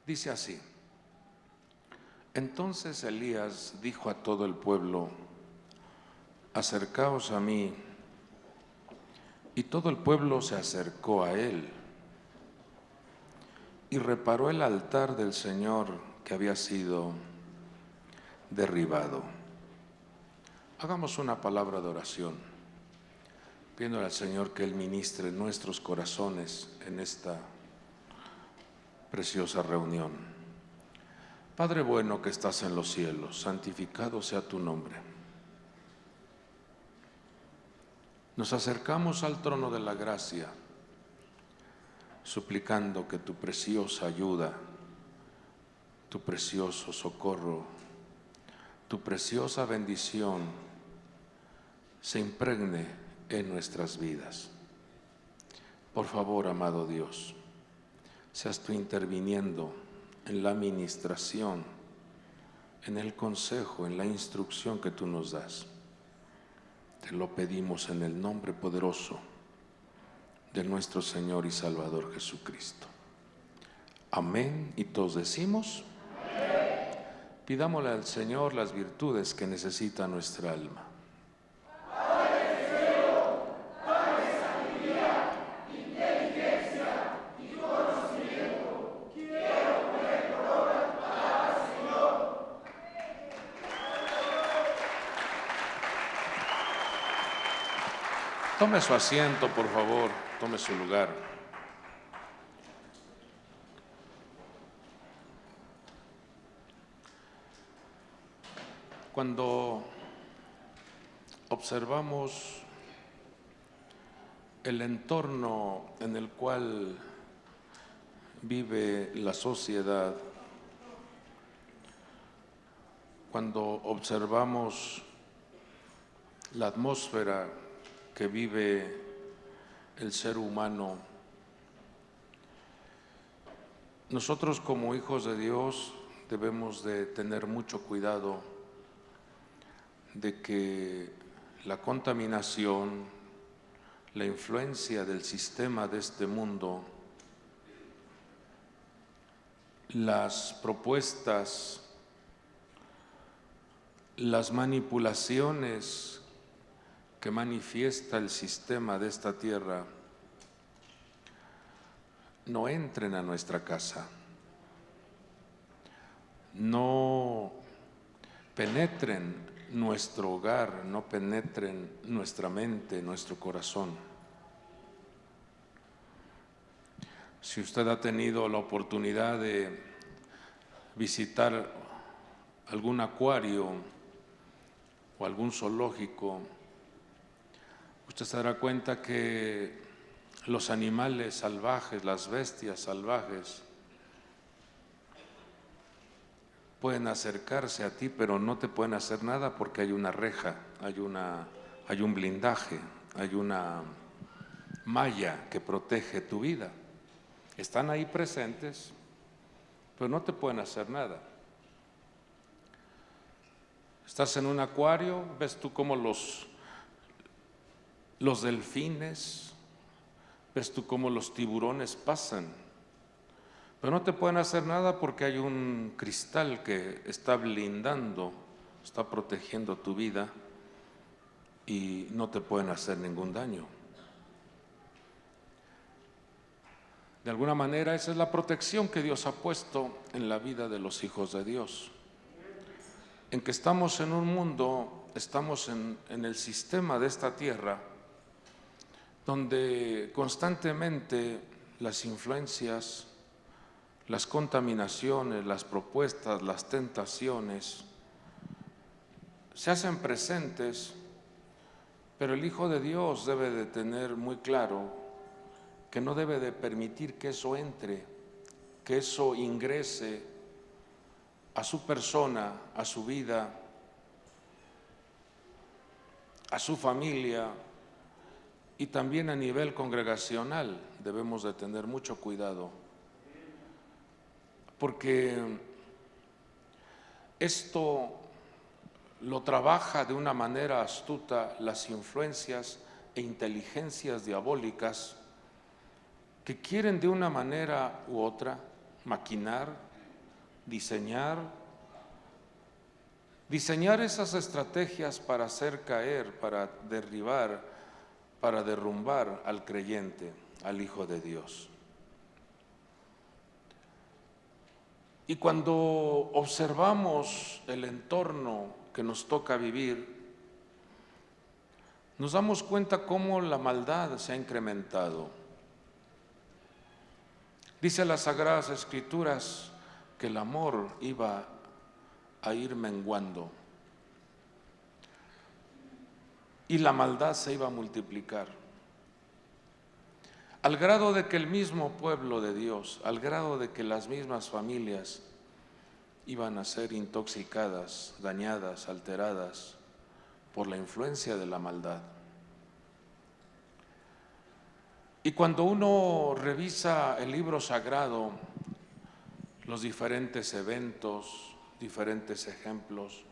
Dice así: entonces Elías dijo a todo el pueblo: acercaos a mí. Y todo el pueblo se acercó a él y reparó el altar del Señor que había sido derribado. Hagamos una palabra de oración, pidiéndole al Señor que Él ministre nuestros corazones en esta preciosa reunión. Padre bueno que estás en los cielos, santificado sea tu nombre. Nos acercamos al trono de la gracia, suplicando que tu preciosa ayuda, tu precioso socorro, tu preciosa bendición se impregne en nuestras vidas. Por favor, amado Dios, seas tú interviniendo en la administración, en el consejo, en la instrucción que tú nos das. Te lo pedimos en el nombre poderoso de nuestro Señor y Salvador Jesucristo. Amén. Y todos decimos: pidámosle al Señor las virtudes que necesita nuestra alma. Tome su asiento, por favor, tome su lugar. Cuando observamos el entorno en el cual vive la sociedad, cuando observamos la atmósfera que vive el ser humano, nosotros como hijos de Dios debemos de tener mucho cuidado de que la contaminación, la influencia del sistema de este mundo, las propuestas, las manipulaciones que manifiesta el sistema de esta tierra no entren a nuestra casa, no penetren nuestro hogar, no penetren nuestra mente, nuestro corazón. Si usted ha tenido la oportunidad de visitar algún acuario o algún zoológico, usted se dará cuenta que los animales salvajes, las bestias salvajes, pueden acercarse a ti, pero no te pueden hacer nada porque hay una reja, hay un blindaje, hay una malla que protege tu vida. Están ahí presentes, pero no te pueden hacer nada. Estás en un acuario, ves tú cómo los delfines, ves tú cómo los tiburones pasan, pero no te pueden hacer nada porque hay un cristal que está blindando, está protegiendo tu vida y no te pueden hacer ningún daño. De alguna manera esa es la protección que Dios ha puesto en la vida de los hijos de Dios. En que estamos en un mundo, estamos en el sistema de esta tierra, donde constantemente las influencias, las contaminaciones, las propuestas, las tentaciones se hacen presentes, pero el Hijo de Dios debe de tener muy claro que no debe de permitir que eso entre, que eso ingrese a su persona, a su vida, a su familia, y también a nivel congregacional debemos de tener mucho cuidado, porque esto lo trabaja de una manera astuta las influencias e inteligencias diabólicas que quieren de una manera u otra maquinar, diseñar esas estrategias para hacer caer, para derribar, para derrumbar al creyente, al Hijo de Dios. Y cuando observamos el entorno que nos toca vivir, nos damos cuenta cómo la maldad se ha incrementado. Dice las Sagradas Escrituras que el amor iba a ir menguando y la maldad se iba a multiplicar, al grado de que el mismo pueblo de Dios, al grado de que las mismas familias iban a ser intoxicadas, dañadas, alteradas por la influencia de la maldad. Y cuando uno revisa el libro sagrado, los diferentes eventos, diferentes ejemplos,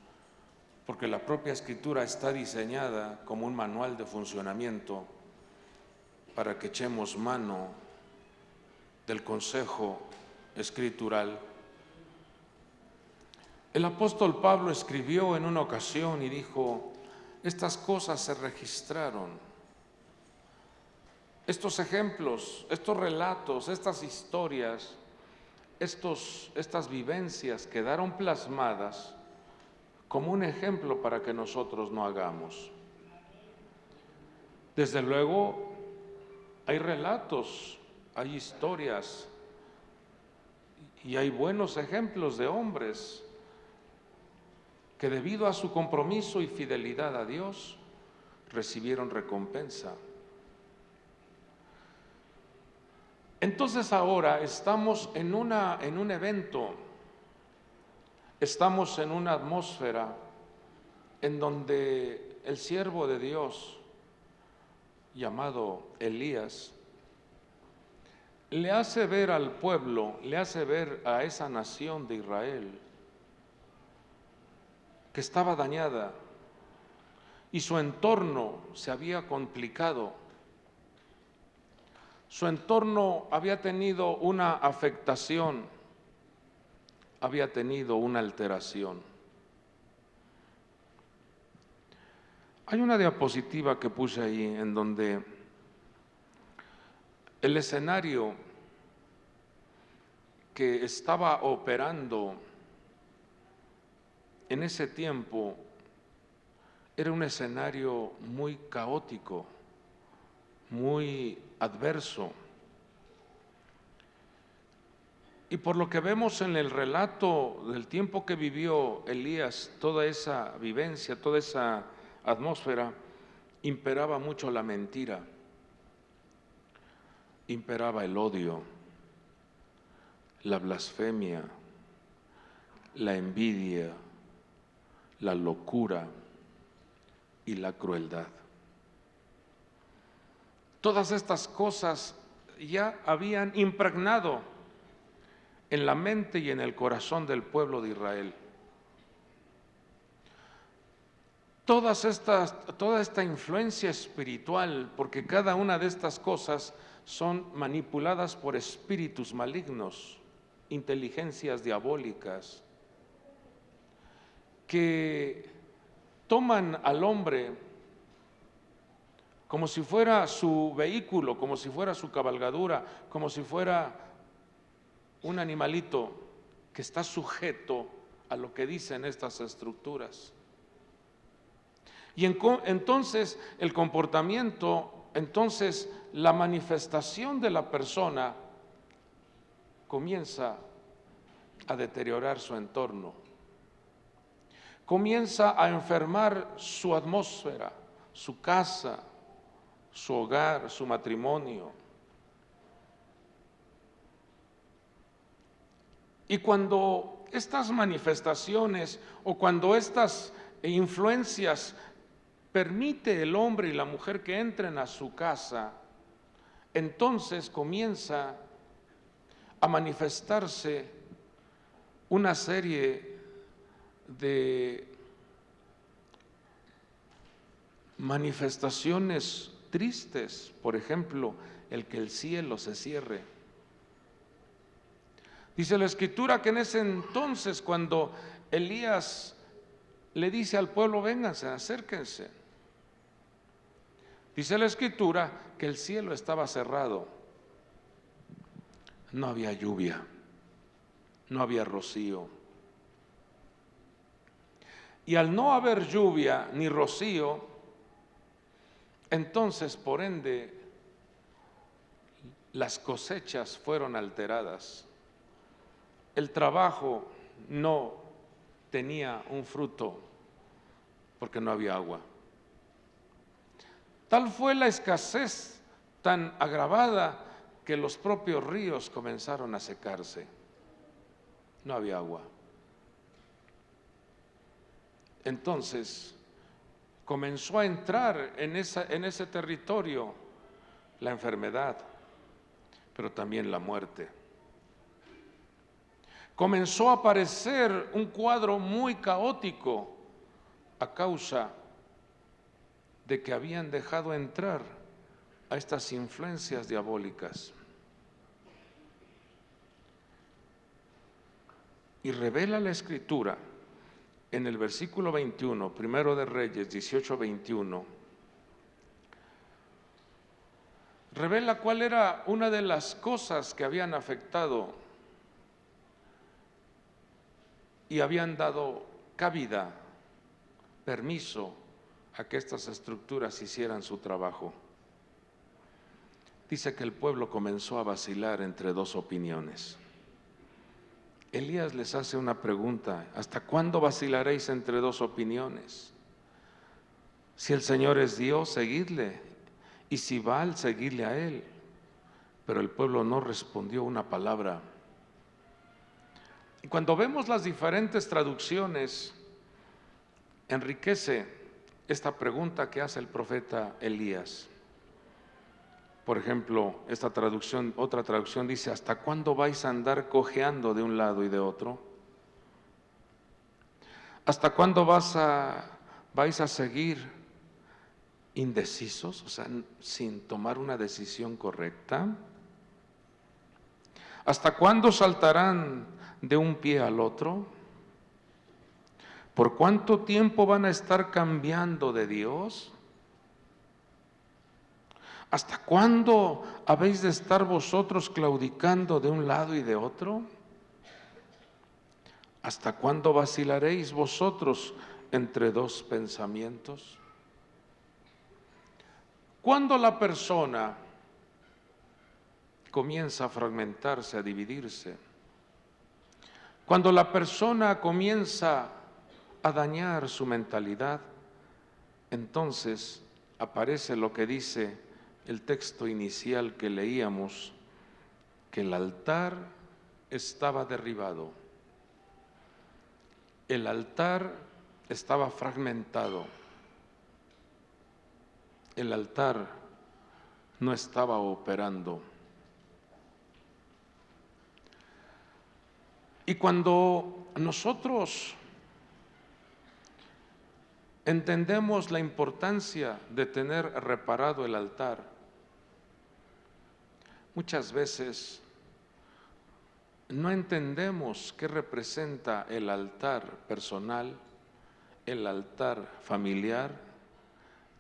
porque la propia Escritura está diseñada como un manual de funcionamiento para que echemos mano del consejo escritural. El apóstol Pablo escribió en una ocasión y dijo: estas cosas se registraron, estos ejemplos, estos relatos, estas historias, estas vivencias quedaron plasmadas como un ejemplo para que nosotros no hagamos. Desde luego, hay relatos, hay historias y hay buenos ejemplos de hombres que debido a su compromiso y fidelidad a Dios recibieron recompensa. Entonces ahora estamos en un evento, estamos en una atmósfera en donde el siervo de Dios, llamado Elías, le hace ver al pueblo, le hace ver a esa nación de Israel que estaba dañada y su entorno se había complicado. Su entorno había tenido una afectación, había tenido una alteración. Hay una diapositiva que puse ahí en donde el escenario que estaba operando en ese tiempo era un escenario muy caótico, muy adverso. Y por lo que vemos en el relato del tiempo que vivió Elías, toda esa vivencia, toda esa atmósfera, imperaba mucho la mentira, imperaba el odio, la blasfemia, la envidia, la locura y la crueldad. Todas estas cosas ya habían impregnado en la mente y en el corazón del pueblo de Israel. Toda esta influencia espiritual, porque cada una de estas cosas son manipuladas por espíritus malignos, inteligencias diabólicas, que toman al hombre como si fuera su vehículo, como si fuera su cabalgadura, como si fuera un animalito que está sujeto a lo que dicen estas estructuras. Y entonces el comportamiento, entonces la manifestación de la persona comienza a deteriorar su entorno, comienza a enfermar su atmósfera, su casa, su hogar, su matrimonio. Y cuando estas manifestaciones o cuando estas influencias permite el hombre y la mujer que entren a su casa, entonces comienza a manifestarse una serie de manifestaciones tristes, por ejemplo, el que el cielo se cierre. Dice la Escritura que en ese entonces, cuando Elías le dice al pueblo, vénganse, acérquense, dice la Escritura que el cielo estaba cerrado, no había lluvia, no había rocío. Y al no haber lluvia ni rocío, entonces por ende las cosechas fueron alteradas. El trabajo no tenía un fruto porque no había agua. Tal fue la escasez tan agravada que los propios ríos comenzaron a secarse. No había agua. Entonces comenzó a entrar en ese territorio la enfermedad, pero también la muerte. Comenzó a aparecer un cuadro muy caótico a causa de que habían dejado entrar a estas influencias diabólicas. Y revela la Escritura en el versículo 21, Primero de Reyes 18:21, revela cuál era una de las cosas que habían afectado y habían dado cabida, permiso a que estas estructuras hicieran su trabajo. Dice que el pueblo comenzó a vacilar entre dos opiniones. Elías les hace una pregunta: ¿hasta cuándo vacilaréis entre dos opiniones? Si el Señor es Dios, seguidle, y si Baal, seguidle a él. Pero el pueblo no respondió una palabra. Y cuando vemos las diferentes traducciones, enriquece esta pregunta que hace el profeta Elías. Por ejemplo, esta traducción, otra traducción dice: ¿hasta cuándo vais a andar cojeando de un lado y de otro? ¿Hasta cuándo vais a seguir indecisos, o sea, sin tomar una decisión correcta? ¿Hasta cuándo saltarán de un pie al otro? ¿Por cuánto tiempo van a estar cambiando de Dios? ¿Hasta cuándo habéis de estar vosotros claudicando de un lado y de otro? ¿Hasta cuándo vacilaréis vosotros entre dos pensamientos? Cuando la persona comienza a fragmentarse, a dividirse, cuando la persona comienza a dañar su mentalidad, entonces aparece lo que dice el texto inicial que leíamos, que el altar estaba derribado, el altar estaba fragmentado, el altar no estaba operando. Y cuando nosotros entendemos la importancia de tener reparado el altar, muchas veces no entendemos qué representa el altar personal, el altar familiar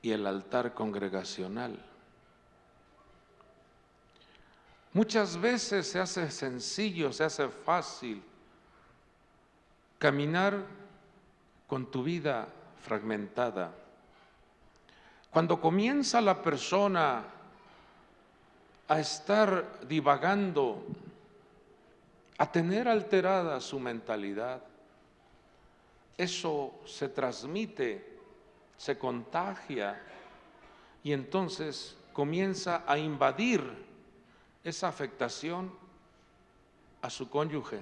y el altar congregacional. Muchas veces se hace sencillo, se hace fácil caminar con tu vida fragmentada. Cuando comienza la persona a estar divagando, a tener alterada su mentalidad, eso se transmite, se contagia y entonces comienza a invadir esa afectación a su cónyuge.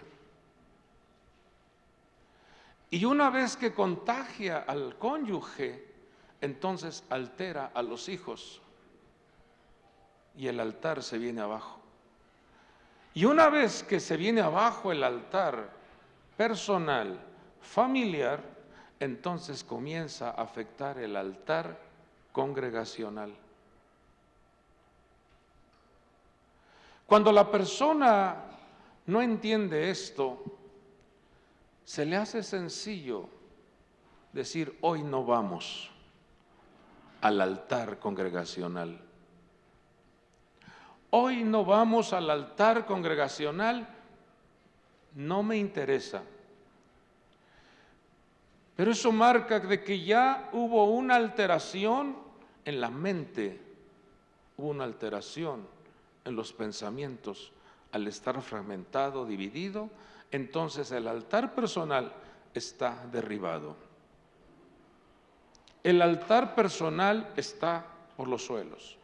Y una vez que contagia al cónyuge, entonces altera a los hijos y el altar se viene abajo. Y una vez que se viene abajo el altar personal, familiar, entonces comienza a afectar el altar congregacional. Cuando la persona no entiende esto, se le hace sencillo decir: hoy no vamos al altar congregacional. Hoy no vamos al altar congregacional, no me interesa. Pero eso marca de que ya hubo una alteración en la mente, hubo una alteración en los pensamientos. Al estar fragmentado, dividido, entonces el altar personal está derribado. El altar personal está por los suelos.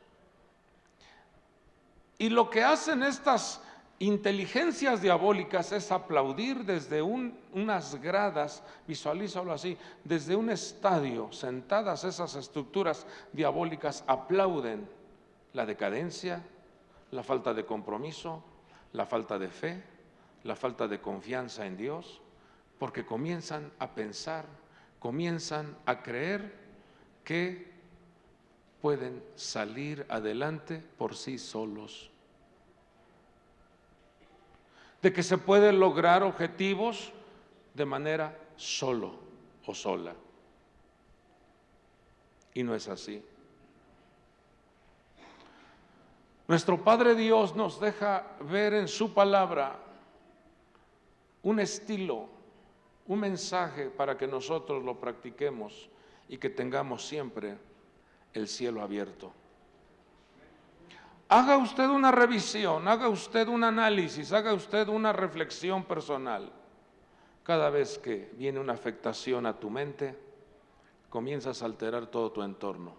Y lo que hacen estas inteligencias diabólicas es aplaudir desde unas gradas, visualízalo así, desde un estadio, sentadas esas estructuras diabólicas aplauden la decadencia, la falta de compromiso, la falta de fe, la falta de confianza en Dios, porque comienzan a pensar, comienzan a creer que pueden salir adelante por sí solos, de que se pueden lograr objetivos de manera solo o sola. Y no es así. Nuestro Padre Dios nos deja ver en su palabra un estilo, un mensaje para que nosotros lo practiquemos y que tengamos siempre el cielo abierto. Haga usted una revisión, haga usted un análisis, haga usted una reflexión personal. Cada vez que viene una afectación a tu mente, comienzas a alterar todo tu entorno.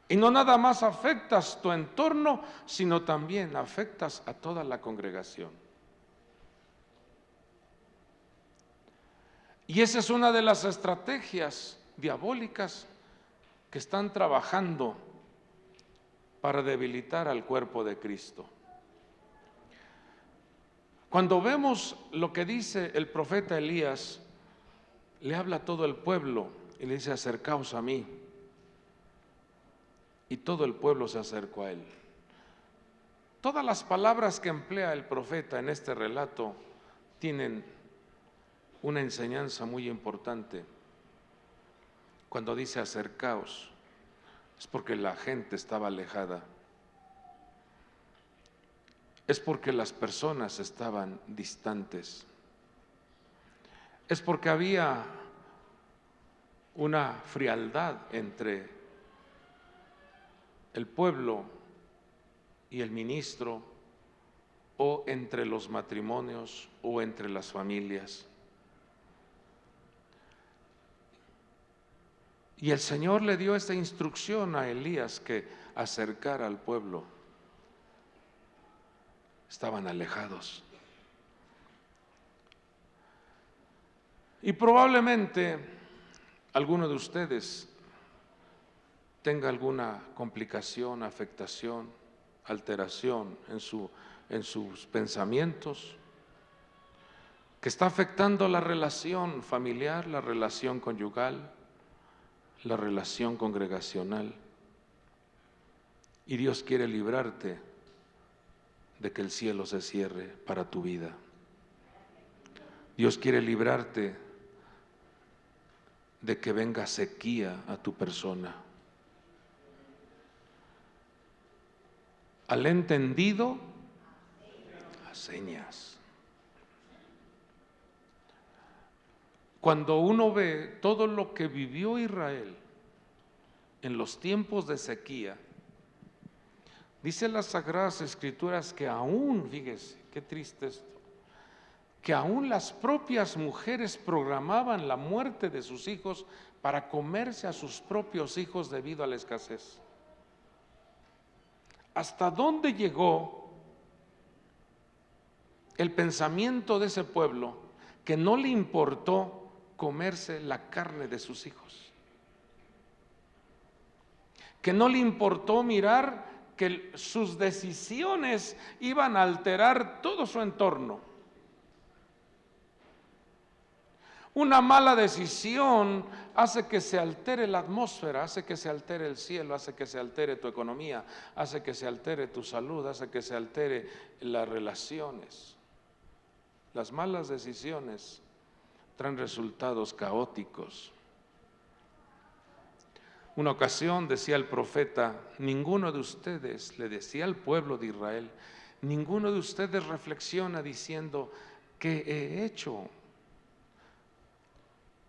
Y no nada más afectas tu entorno, sino también afectas a toda la congregación. Y esa es una de las estrategias diabólicas que están trabajando para debilitar al cuerpo de Cristo. Cuando vemos lo que dice el profeta Elías, le habla a todo el pueblo y le dice: acercaos a mí. Y todo el pueblo se acercó a él. Todas las palabras que emplea el profeta en este relato tienen una enseñanza muy importante. Cuando dice acercaos, es porque la gente estaba alejada. Es porque las personas estaban distantes. Es porque había una frialdad entre el pueblo y el ministro, o entre los matrimonios, o entre las familias. Y el Señor le dio esta instrucción a Elías, que acercara al pueblo. Estaban alejados. Y probablemente alguno de ustedes tenga alguna complicación, afectación, alteración en sus pensamientos, que está afectando la relación familiar, la relación conyugal, la relación congregacional. Y Dios quiere librarte de que el cielo se cierre para tu vida. Dios quiere librarte de que venga sequía a tu persona. Al entendido, a señas. Cuando uno ve todo lo que vivió Israel en los tiempos de sequía, dice las Sagradas Escrituras que aún, fíjese, qué triste esto, que aún las propias mujeres programaban la muerte de sus hijos para comerse a sus propios hijos debido a la escasez. ¿Hasta dónde llegó el pensamiento de ese pueblo que no le importó comerse la carne de sus hijos? Que no le importó mirar que sus decisiones iban a alterar todo su entorno. Una mala decisión hace que se altere la atmósfera, hace que se altere el cielo, hace que se altere tu economía, hace que se altere tu salud, hace que se altere las relaciones. Las malas decisiones traen resultados caóticos. Una ocasión decía el profeta, ninguno de ustedes, le decía al pueblo de Israel, ninguno de ustedes reflexiona diciendo, ¿qué he hecho?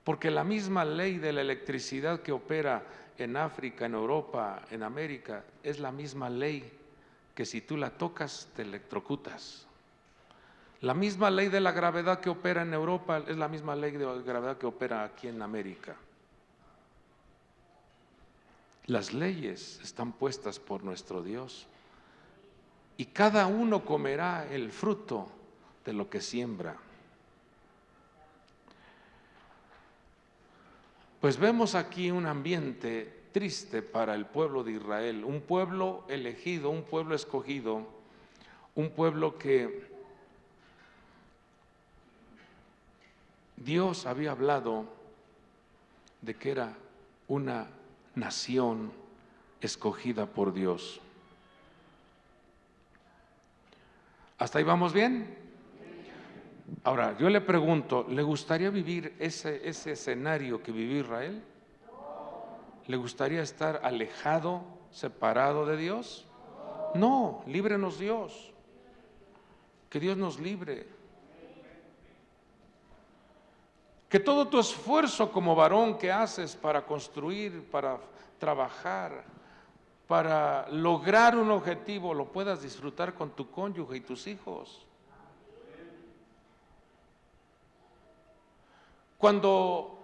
Porque la misma ley de la electricidad que opera en África, en Europa, en América, es la misma ley que si tú la tocas te electrocutas. La misma ley de la gravedad que opera en Europa es la misma ley de la gravedad que opera aquí en América. Las leyes están puestas por nuestro Dios y cada uno comerá el fruto de lo que siembra. Pues vemos aquí un ambiente triste para el pueblo de Israel, un pueblo elegido, un pueblo escogido, un pueblo que Dios había hablado de que era una nación escogida por Dios. ¿Hasta ahí vamos bien? Ahora, yo le pregunto, ¿le gustaría vivir ese escenario que vivió Israel? ¿Le gustaría estar alejado, separado de Dios? No, líbrenos Dios. Que Dios nos libre. Que todo tu esfuerzo como varón que haces para construir, para trabajar, para lograr un objetivo, lo puedas disfrutar con tu cónyuge y tus hijos. Cuando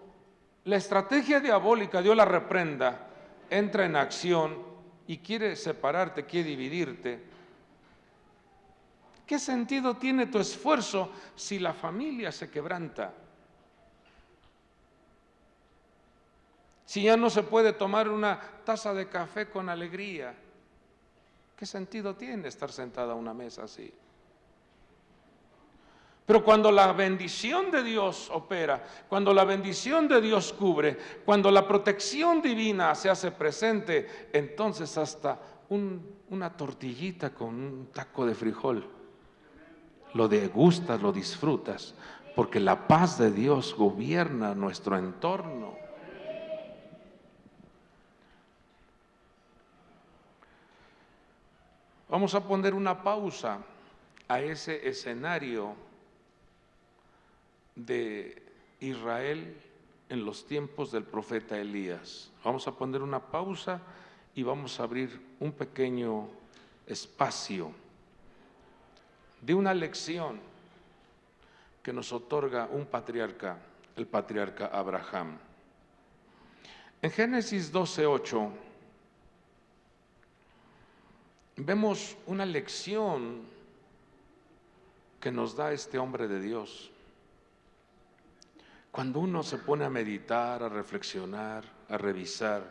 la estrategia diabólica, Dios la reprenda, entra en acción y quiere separarte, quiere dividirte, ¿qué sentido tiene tu esfuerzo si la familia se quebranta? Si ya no se puede tomar una taza de café con alegría, ¿qué sentido tiene estar sentada a una mesa así? Pero cuando la bendición de Dios opera, cuando la bendición de Dios cubre, cuando la protección divina se hace presente, entonces hasta una tortillita con un taco de frijol, lo degustas, lo disfrutas, porque la paz de Dios gobierna nuestro entorno. Vamos a poner una pausa a ese escenario de Israel en los tiempos del profeta Elías. Vamos a poner una pausa y vamos a abrir un pequeño espacio de una lección que nos otorga un patriarca, el patriarca Abraham. En Génesis 12:8 vemos una lección que nos da este hombre de Dios. Cuando uno se pone a meditar, a reflexionar, a revisar,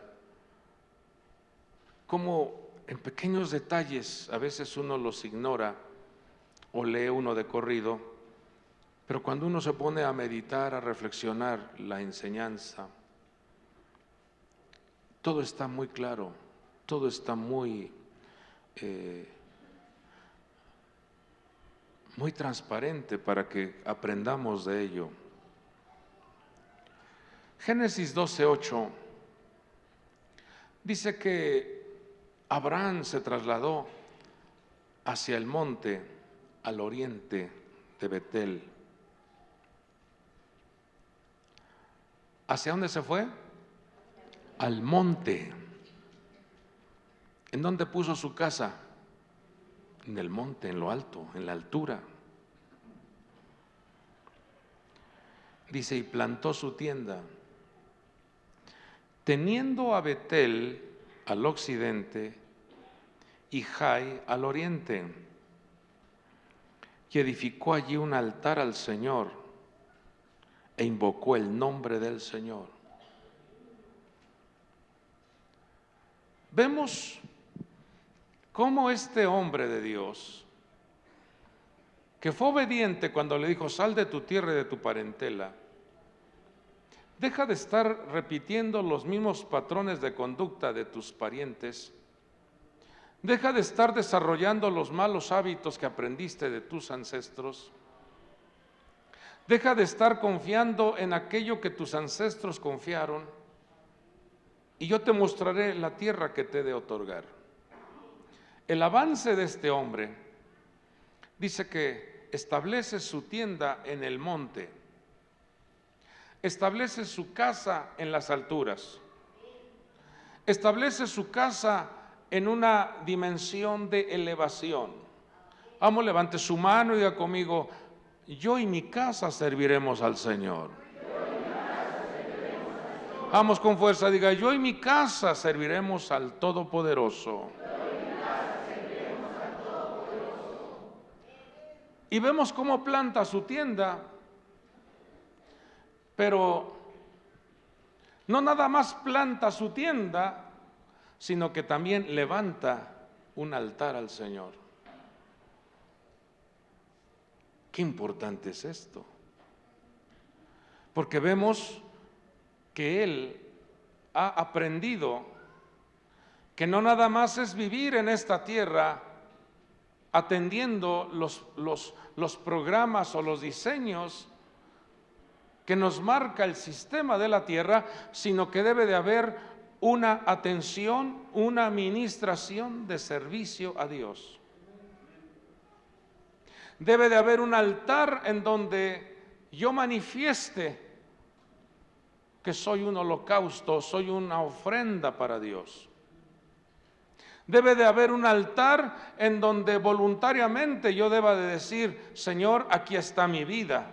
cómo en pequeños detalles a veces uno los ignora o lee uno de corrido, pero cuando uno se pone a meditar, a reflexionar la enseñanza, todo está muy claro, todo está muy transparente para que aprendamos de ello. Génesis 12:8 dice que Abraham se trasladó hacia el monte al oriente de Betel. ¿Hacia dónde se fue? Al monte. ¿En dónde puso su casa? En el monte, en lo alto, en la altura. Dice, y plantó su tienda, teniendo a Betel al occidente y Jai al oriente, y edificó allí un altar al Señor e invocó el nombre del Señor. Vemos cómo este hombre de Dios, que fue obediente cuando le dijo, sal de tu tierra y de tu parentela, Deja de estar repitiendo los mismos patrones de conducta de tus parientes. Deja de estar desarrollando los malos hábitos que aprendiste de tus ancestros. Deja de estar confiando en aquello que tus ancestros confiaron, y yo te mostraré la tierra que te he de otorgar. El avance de este hombre dice que establece su tienda en el monte, establece su casa en las alturas, establece su casa en una dimensión de elevación. Vamos, levante su mano y diga conmigo: yo y mi casa serviremos al Señor. Vamos con fuerza, diga: yo y mi casa serviremos al Todopoderoso. Y vemos cómo planta su tienda, pero no nada más planta su tienda, sino que también levanta un altar al Señor. Qué importante es esto, porque vemos que él ha aprendido que no nada más es vivir en esta tierra atendiendo los programas o los diseños que nos marca el sistema de la tierra, sino que debe de haber una atención, una administración de servicio a Dios. Debe de haber un altar en donde yo manifieste que soy un holocausto, soy una ofrenda para Dios. Debe de haber un altar en donde voluntariamente yo deba de decir: Señor, aquí está mi vida,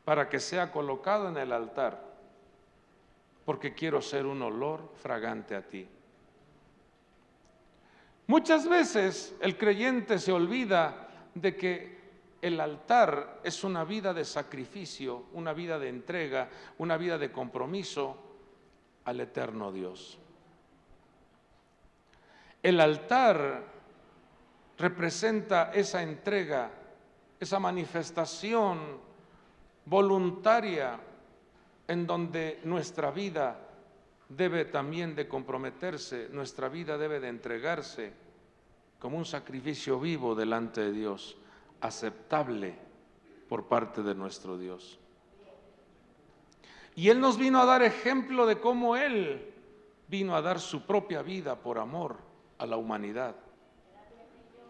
para que sea colocado en el altar, porque quiero ser un olor fragante a ti. Muchas veces el creyente se olvida de que el altar es una vida de sacrificio, una vida de entrega, una vida de compromiso al eterno Dios. El altar representa esa entrega, esa manifestación voluntaria en donde nuestra vida debe también de comprometerse, nuestra vida debe de entregarse como un sacrificio vivo delante de Dios, aceptable por parte de nuestro Dios. Y Él nos vino a dar ejemplo de cómo Él vino a dar su propia vida por amor a la humanidad.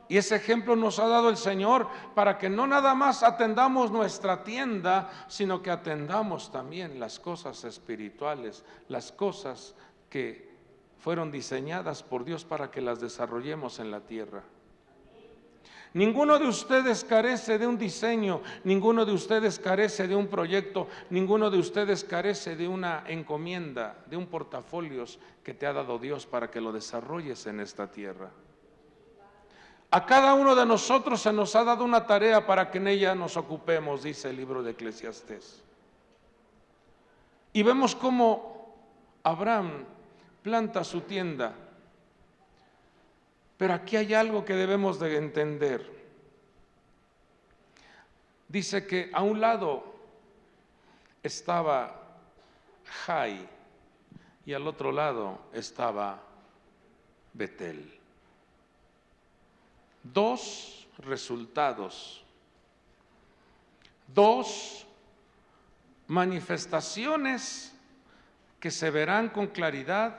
Y ese ejemplo nos ha dado el Señor para que no nada más atendamos nuestra tienda, sino que atendamos también las cosas espirituales, las cosas que fueron diseñadas por Dios para que las desarrollemos en la tierra. Ninguno de ustedes carece de un diseño, ninguno de ustedes carece de un proyecto, ninguno de ustedes carece de una encomienda, de un portafolios que te ha dado Dios para que lo desarrolles en esta tierra. A cada uno de nosotros se nos ha dado una tarea para que en ella nos ocupemos, dice el libro de Eclesiastés. Y vemos cómo Abraham planta su tienda. Pero aquí hay algo que debemos de entender. Dice que a un lado estaba Jai y al otro lado estaba Betel. Dos resultados, dos manifestaciones que se verán con claridad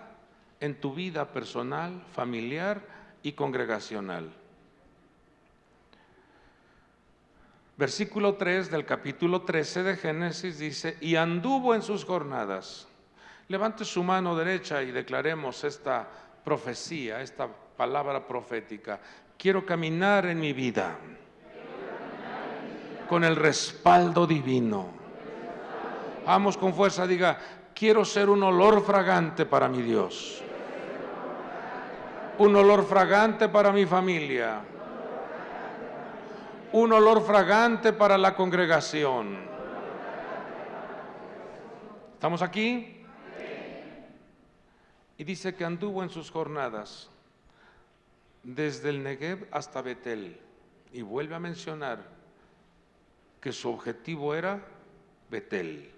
en tu vida personal, familiar y congregacional. Versículo 3 del capítulo 13 de Génesis dice: y anduvo en sus jornadas. Levante su mano derecha y declaremos esta profecía, esta palabra profética. Quiero caminar en mi vida con el respaldo divino. Vamos con fuerza, diga: quiero ser un olor fragante para mi Dios, un olor fragante para mi familia, un olor fragante para la congregación. ¿Estamos aquí? Y dice que anduvo en sus jornadas desde el Negev hasta Betel, y vuelve a mencionar que su objetivo era Betel.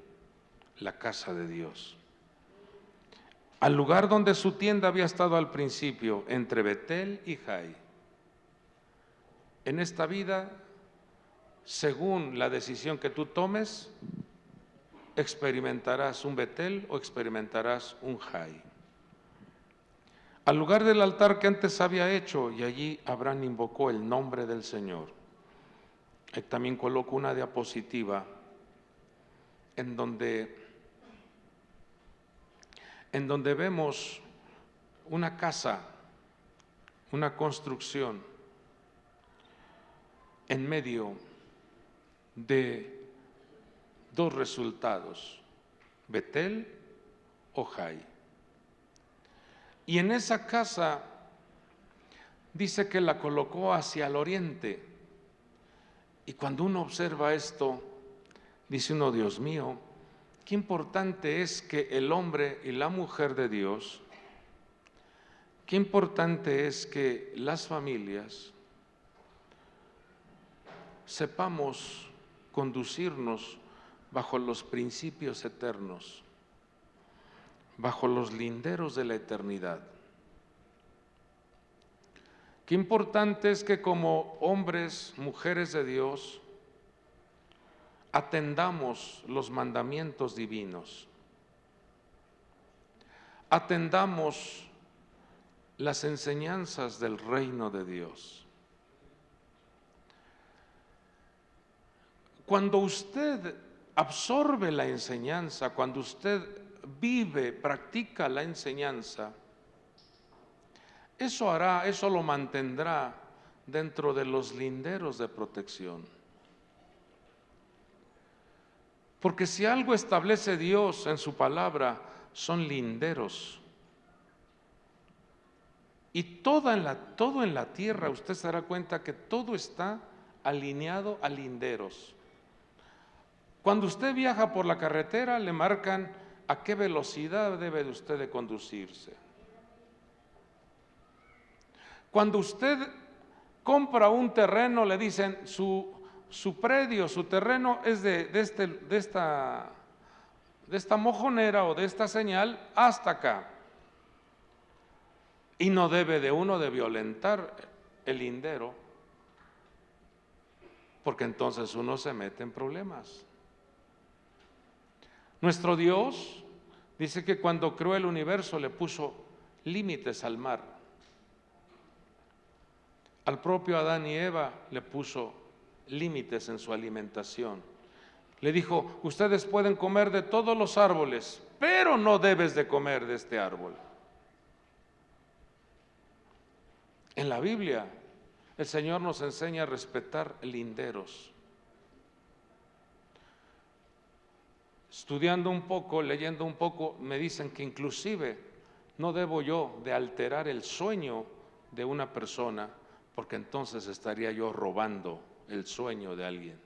la casa de Dios. Al lugar donde su tienda había estado al principio, entre Betel y Jai. En esta vida, según la decisión que tú tomes, experimentarás un Betel o experimentarás un Jai. Al lugar del altar que antes había hecho, y allí Abraham invocó el nombre del Señor. También coloco una diapositiva en donde vemos una casa, una construcción en medio de dos resultados, Betel o Jai. Y en esa casa dice que la colocó hacia el oriente. Y cuando uno observa esto, dice uno, Dios mío, qué importante es que el hombre y la mujer de Dios, qué importante es que las familias sepamos conducirnos bajo los principios eternos, bajo los linderos de la eternidad. Qué importante es que como hombres, mujeres de Dios, atendamos los mandamientos divinos, atendamos las enseñanzas del reino de Dios. Cuando usted absorbe la enseñanza, cuando usted vive, practica la enseñanza, eso lo mantendrá dentro de los linderos de protección. Porque si algo establece Dios en su palabra, son linderos. Y todo en la tierra, usted se dará cuenta que todo está alineado a linderos. Cuando usted viaja por la carretera, le marcan a qué velocidad debe de usted de conducirse. Cuando usted compra un terreno, le dicen su predio, su terreno es de esta mojonera o de esta señal hasta acá. Y no debe de uno de violentar el lindero, porque entonces uno se mete en problemas. Nuestro Dios dice que cuando creó el universo le puso límites al mar. Al propio Adán y Eva le puso límites en su alimentación. Le dijo, ustedes pueden comer de todos los árboles, pero no debes de comer de este árbol. En la Biblia, el Señor nos enseña a respetar linderos. Estudiando un poco, leyendo un poco, me dicen que inclusive no debo yo de alterar el sueño de una persona, porque entonces estaría yo robando el sueño de alguien.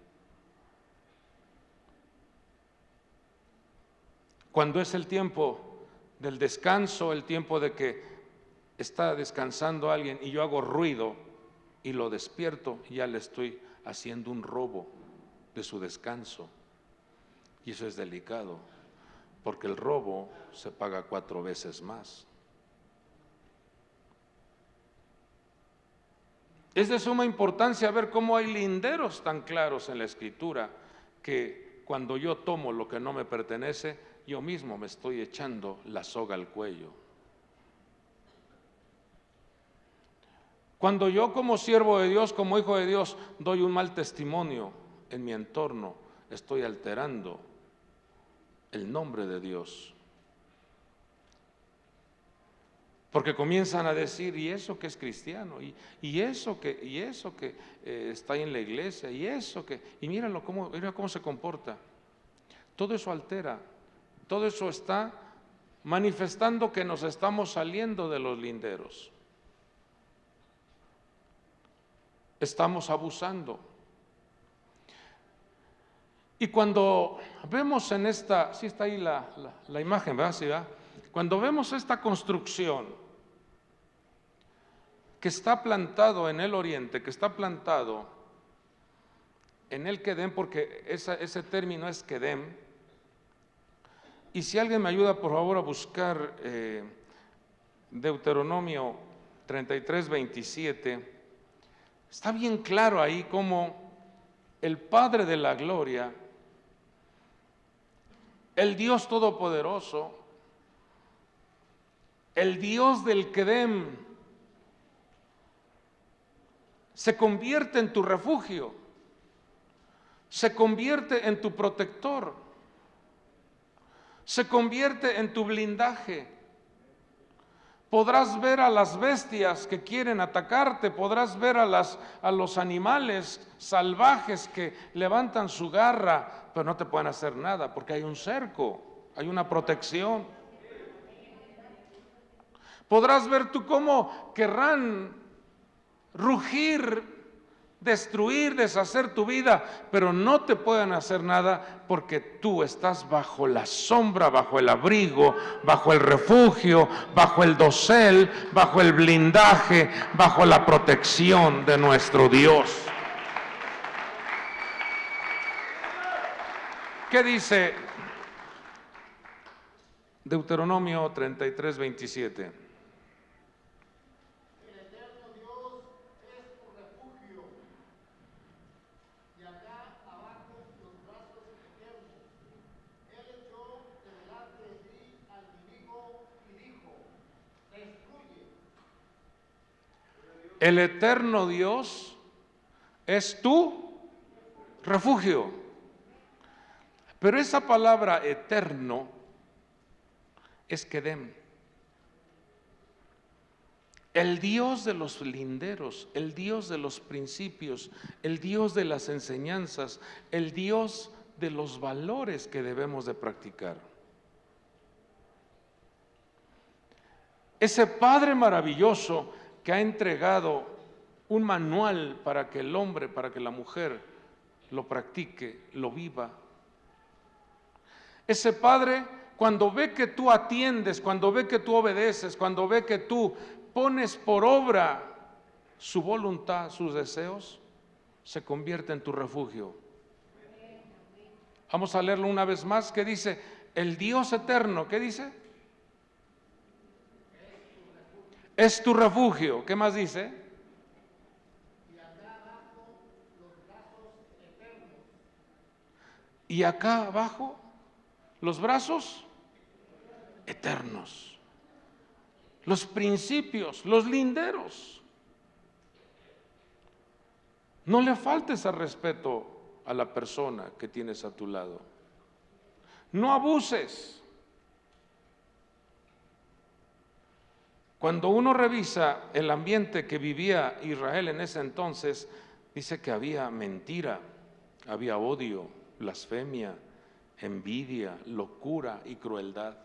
Cuando es el tiempo del descanso, el tiempo de que está descansando alguien y yo hago ruido y lo despierto, ya le estoy haciendo un robo de su descanso. Y eso es delicado, porque el robo se paga 4 veces más. Es de suma importancia ver cómo hay linderos tan claros en la Escritura que cuando yo tomo lo que no me pertenece, yo mismo me estoy echando la soga al cuello. Cuando yo como siervo de Dios, como hijo de Dios, doy un mal testimonio en mi entorno, estoy alterando el nombre de Dios. Porque comienzan a decir, ¿y eso que es cristiano? ¿Y eso que está ahí en la iglesia? Y mira cómo se comporta. Todo eso altera, todo eso está manifestando que nos estamos saliendo de los linderos. Estamos abusando. Y cuando vemos en esta, sí está ahí la imagen, ¿verdad? Sí, ¿verdad? Cuando vemos esta construcción que está plantado en el oriente, que está plantado en el Quedem, porque ese término es Quedem, Y si alguien me ayuda, por favor, a buscar Deuteronomio 33, 27, está bien claro ahí cómo el Padre de la gloria, el Dios Todopoderoso, el Dios del Quedem, se convierte en tu refugio, se convierte en tu protector, se convierte en tu blindaje. Podrás ver a las bestias que quieren atacarte, podrás ver a los animales salvajes que levantan su garra, pero no te pueden hacer nada porque hay un cerco, hay una protección. Podrás ver tú cómo querrán rugir, destruir, deshacer tu vida, pero no te pueden hacer nada porque tú estás bajo la sombra, bajo el abrigo, bajo el refugio, bajo el dosel, bajo el blindaje, bajo la protección de nuestro Dios. ¿Qué dice Deuteronomio 33, 27? El eterno Dios es tu refugio. Pero esa palabra eterno es Quedem. El Dios de los linderos, el Dios de los principios, el Dios de las enseñanzas, el Dios de los valores que debemos de practicar. Ese Padre maravilloso que ha entregado un manual para que el hombre, para que la mujer lo practique, lo viva. Ese Padre, cuando ve que tú atiendes, cuando ve que tú obedeces, cuando ve que tú pones por obra su voluntad, sus deseos, se convierte en tu refugio. Vamos a leerlo una vez más, que dice, el Dios eterno, ¿qué dice? Es tu refugio. ¿Qué más dice? Y acá abajo los brazos eternos. Y acá abajo los brazos eternos. Los principios, los linderos. No le faltes al respeto a la persona que tienes a tu lado. No abuses. Cuando uno revisa el ambiente que vivía Israel en ese entonces, dice que había mentira, había odio, blasfemia, envidia, locura y crueldad.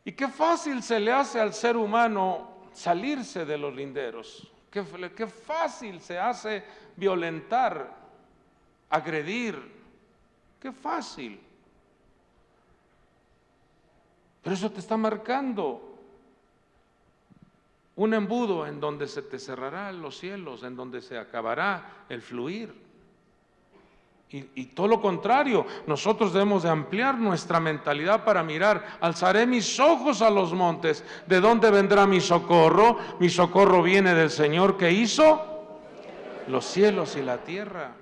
Y qué fácil se le hace al ser humano salirse de los linderos, qué fácil se hace violentar, agredir, qué fácil. Pero eso te está marcando un embudo en donde se te cerrarán los cielos, en donde se acabará el fluir. Y todo lo contrario, nosotros debemos de ampliar nuestra mentalidad para mirar, alzaré mis ojos a los montes, ¿de dónde vendrá mi socorro? Mi socorro viene del Señor que hizo los cielos y la tierra.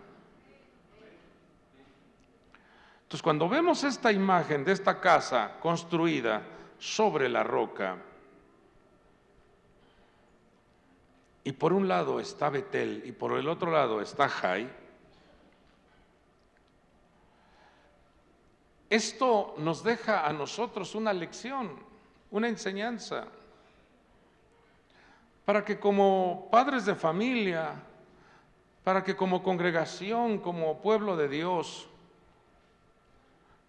Entonces, cuando vemos esta imagen de esta casa construida sobre la roca, y por un lado está Betel y por el otro lado está Jai, esto nos deja a nosotros una lección, una enseñanza, para que como padres de familia, para que como congregación, como pueblo de Dios,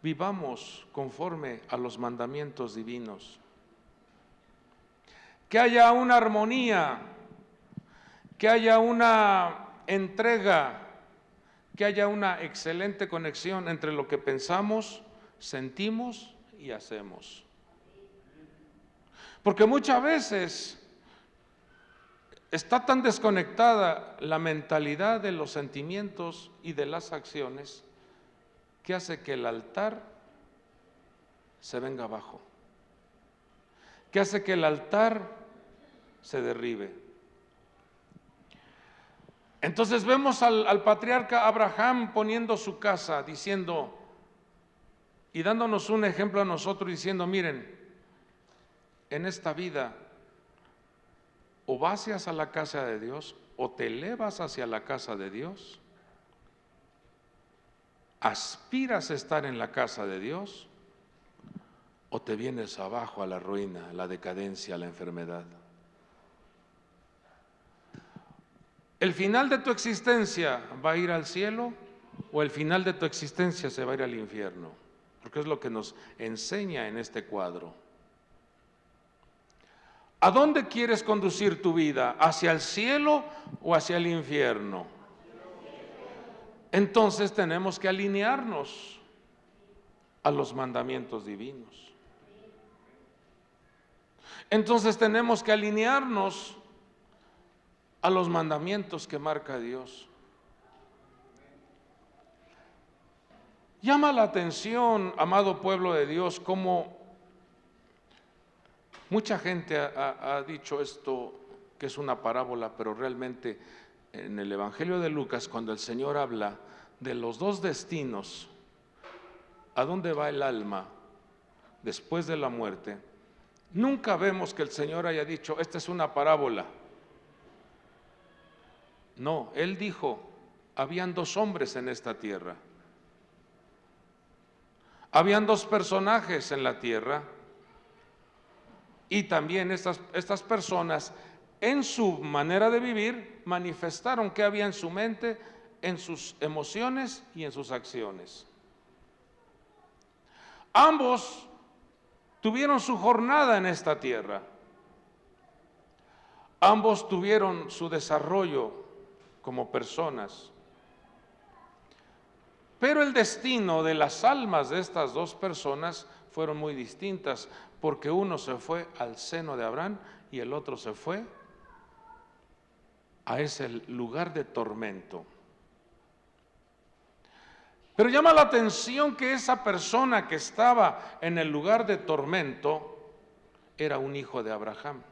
vivamos conforme a los mandamientos divinos. Que haya una armonía, que haya una entrega, que haya una excelente conexión entre lo que pensamos, sentimos y hacemos. Porque muchas veces está tan desconectada la mentalidad de los sentimientos y de las acciones que hace que el altar se venga abajo, que hace que el altar se derribe. Entonces vemos al patriarca Abraham poniendo su casa, diciendo y dándonos un ejemplo a nosotros, diciendo: miren, en esta vida o vas hacia la casa de Dios, o te elevas hacia la casa de Dios, aspiras a estar en la casa de Dios, o te vienes abajo a la ruina, a la decadencia, a la enfermedad. ¿El final de tu existencia va a ir al cielo o el final de tu existencia se va a ir al infierno? Porque es lo que nos enseña en este cuadro. ¿A dónde quieres conducir tu vida? ¿Hacia el cielo o hacia el infierno? Entonces tenemos que alinearnos a los mandamientos divinos. Entonces tenemos que alinearnos a los mandamientos que marca Dios. Llama la atención, amado pueblo de Dios, cómo mucha gente ha dicho esto, que es una parábola, pero realmente en el Evangelio de Lucas, cuando el Señor habla de los dos destinos, a dónde va el alma después de la muerte, nunca vemos que el Señor haya dicho: esta es una parábola. No, Él dijo: habían dos hombres en esta tierra, habían dos personajes en la tierra, y también estas personas, en su manera de vivir, manifestaron qué había en su mente, en sus emociones y en sus acciones. Ambos tuvieron su jornada en esta tierra, ambos tuvieron su desarrollo como personas, pero el destino de las almas de estas dos personas fueron muy distintas, porque uno se fue al seno de Abraham y el otro se fue a ese lugar de tormento. Pero llama la atención que esa persona que estaba en el lugar de tormento era un hijo de Abraham.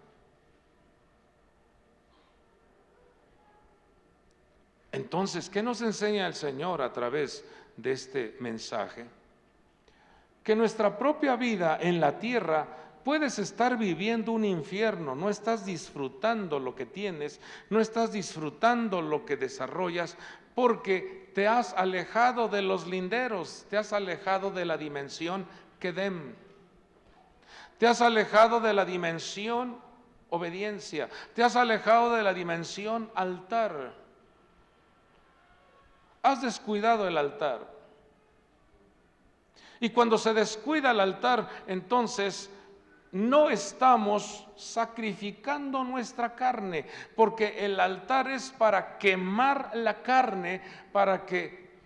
Entonces, ¿qué nos enseña el Señor a través de este mensaje? Que nuestra propia vida en la tierra puedes estar viviendo un infierno, no estás disfrutando lo que tienes, no estás disfrutando lo que desarrollas, porque te has alejado de los linderos, te has alejado de la dimensión Kedem, te has alejado de la dimensión obediencia, te has alejado de la dimensión altar. Has descuidado el altar. Y cuando se descuida el altar, entonces no estamos sacrificando nuestra carne, porque el altar es para quemar la carne, para que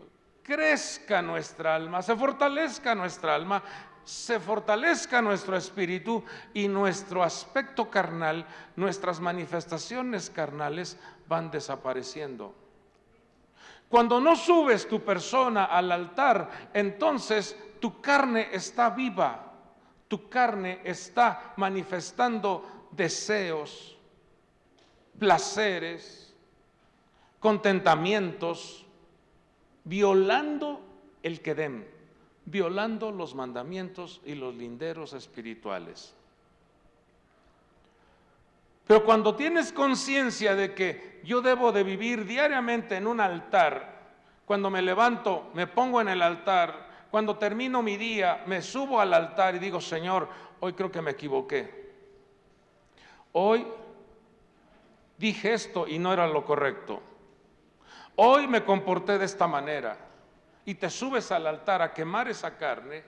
crezca nuestra alma, se fortalezca nuestra alma, se fortalezca nuestro espíritu y nuestro aspecto carnal, nuestras manifestaciones carnales van desapareciendo. Cuando no subes tu persona al altar, entonces tu carne está viva, tu carne está manifestando deseos, placeres, contentamientos, violando el Kedem, violando los mandamientos y los linderos espirituales. Pero cuando tienes conciencia de que yo debo de vivir diariamente en un altar, cuando me levanto, me pongo en el altar, cuando termino mi día, me subo al altar y digo: Señor, hoy creo que me equivoqué. Hoy dije esto y no era lo correcto. Hoy me comporté de esta manera. Y te subes al altar a quemar esa carne.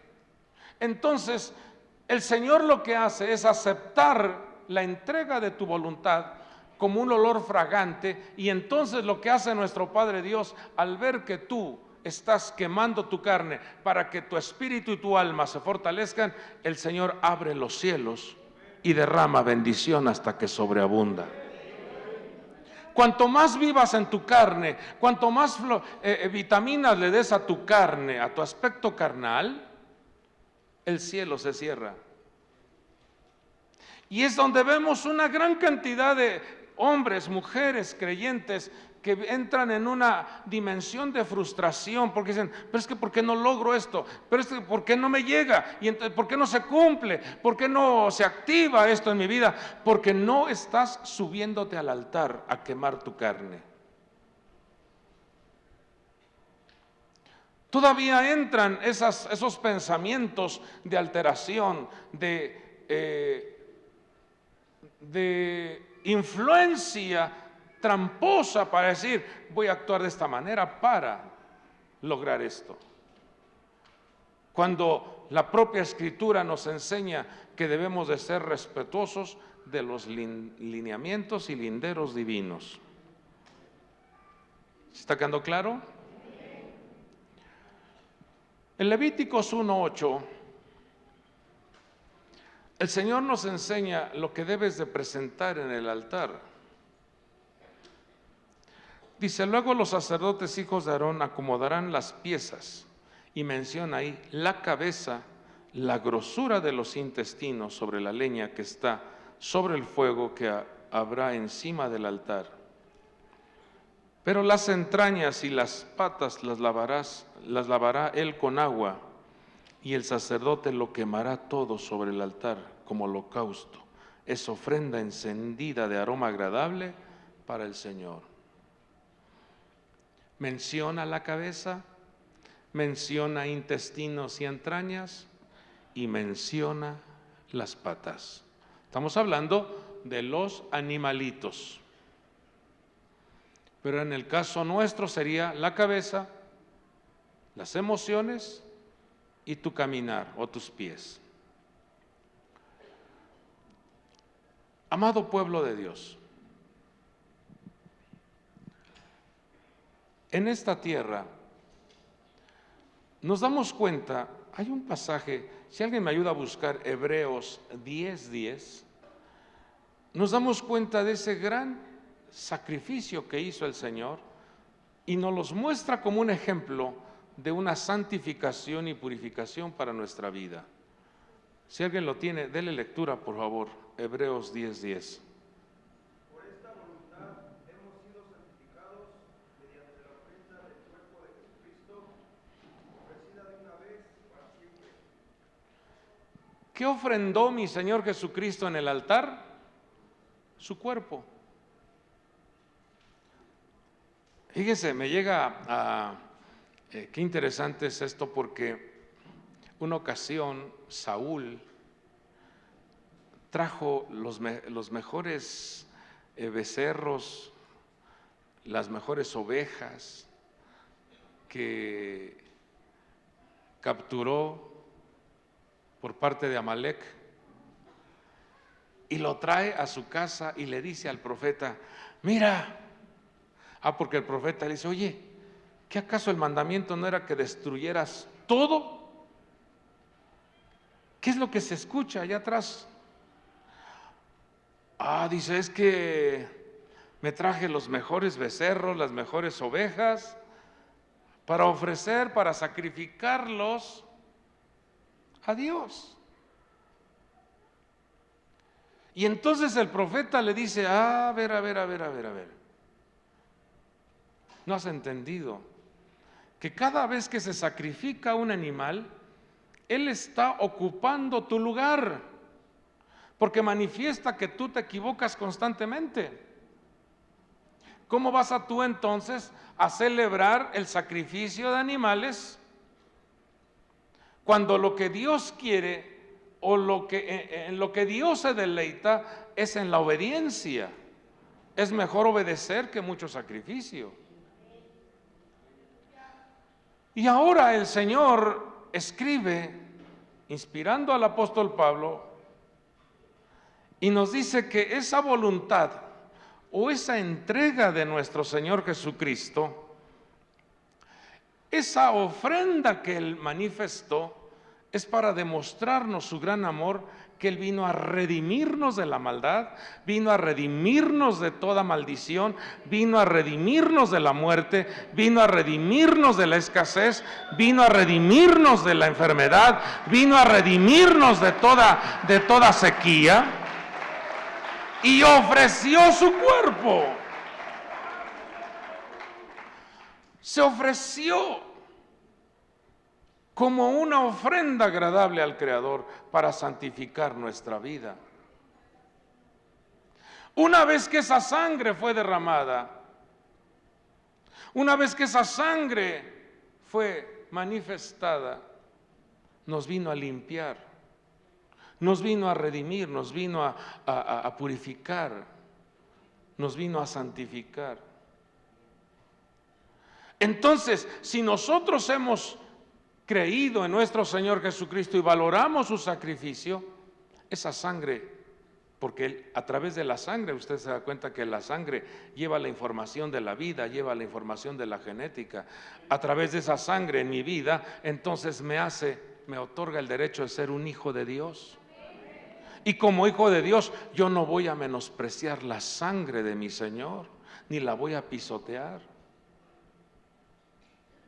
Entonces, el Señor lo que hace es aceptar la entrega de tu voluntad como un olor fragante, y entonces lo que hace nuestro Padre Dios, al ver que tú estás quemando tu carne para que tu espíritu y tu alma se fortalezcan, el Señor abre los cielos y derrama bendición hasta que sobreabunda. cuanto más vivas en tu carne, cuanto más vitaminas le des a tu carne, a tu aspecto carnal, el cielo se cierra. Y es donde vemos una gran cantidad de hombres, mujeres, creyentes que entran en una dimensión de frustración porque dicen, pero es que ¿por qué no logro esto? Pero es que ¿por qué no me llega? ¿Y entonces por qué no se cumple? ¿Por qué no se activa esto en mi vida? Porque no estás subiéndote al altar a quemar tu carne. Todavía entran esos pensamientos de alteración, de influencia tramposa para decir, voy a actuar de esta manera para lograr esto. Cuando la propia Escritura nos enseña que debemos de ser respetuosos de los lineamientos y linderos divinos. ¿Está quedando claro? En Levíticos 1:8, el Señor nos enseña lo que debes de presentar en el altar. Dice, luego los sacerdotes hijos de Aarón acomodarán las piezas, y menciona ahí la cabeza, la grosura de los intestinos sobre la leña que está sobre el fuego que habrá encima del altar. Pero las entrañas y las patas las lavará él con agua, y el sacerdote lo quemará todo sobre el altar como holocausto. Es ofrenda encendida de aroma agradable para el Señor. Menciona la cabeza, menciona intestinos y entrañas y menciona las patas. Estamos hablando de los animalitos. Pero en el caso nuestro sería la cabeza, las emociones y tu caminar o tus pies. Amado pueblo de Dios, en esta tierra nos damos cuenta, hay un pasaje, si alguien me ayuda a buscar Hebreos 10:10, nos damos cuenta de ese gran sacrificio que hizo el Señor y nos los muestra como un ejemplo de una santificación y purificación para nuestra vida. Si alguien lo tiene, dele lectura, por favor, Hebreos 10:10. Por esta voluntad hemos sido santificados mediante la ofrenda del cuerpo de Jesucristo, ofrecida de una vez para siempre. ¿Qué ofrendó mi Señor Jesucristo en el altar? Su cuerpo. Fíjese, me llega a... qué interesante es esto, porque una ocasión Saúl trajo los mejores becerros, las mejores ovejas que capturó por parte de Amalek, y lo trae a su casa y le dice al profeta, mira, porque el profeta le dice, oye, ¿qué acaso el mandamiento no era que destruyeras todo? ¿Qué es lo que se escucha allá atrás? Dice, es que me traje los mejores becerros, las mejores ovejas, para ofrecer, para sacrificarlos a Dios. Y entonces el profeta le dice, a ver. ¿No has entendido que cada vez que se sacrifica un animal, él está ocupando tu lugar? Porque manifiesta que tú te equivocas constantemente. ¿Cómo vas a tú entonces a celebrar el sacrificio de animales cuando lo que Dios quiere o en lo que Dios se deleita es en la obediencia? Es mejor obedecer que mucho sacrificio. Y ahora el Señor escribe, inspirando al apóstol Pablo, y nos dice que esa voluntad o esa entrega de nuestro Señor Jesucristo, esa ofrenda que Él manifestó, es para demostrarnos su gran amor, que Él vino a redimirnos de la maldad, vino a redimirnos de toda maldición, vino a redimirnos de la muerte, vino a redimirnos de la escasez, vino a redimirnos de la enfermedad, vino a redimirnos de toda sequía, y ofreció su cuerpo. Se ofreció como una ofrenda agradable al Creador para santificar nuestra vida. Una vez que esa sangre fue derramada, una vez que esa sangre fue manifestada, nos vino a limpiar, nos vino a redimir, nos vino a purificar, nos vino a santificar. Entonces, si nosotros hemos creído en nuestro Señor Jesucristo y valoramos su sacrificio, esa sangre, porque a través de la sangre usted se da cuenta que la sangre lleva la información de la vida, lleva la información de la genética. A través de esa sangre en mi vida, entonces me otorga el derecho de ser un hijo de Dios. Y como hijo de Dios, yo no voy a menospreciar la sangre de mi Señor, ni la voy a pisotear.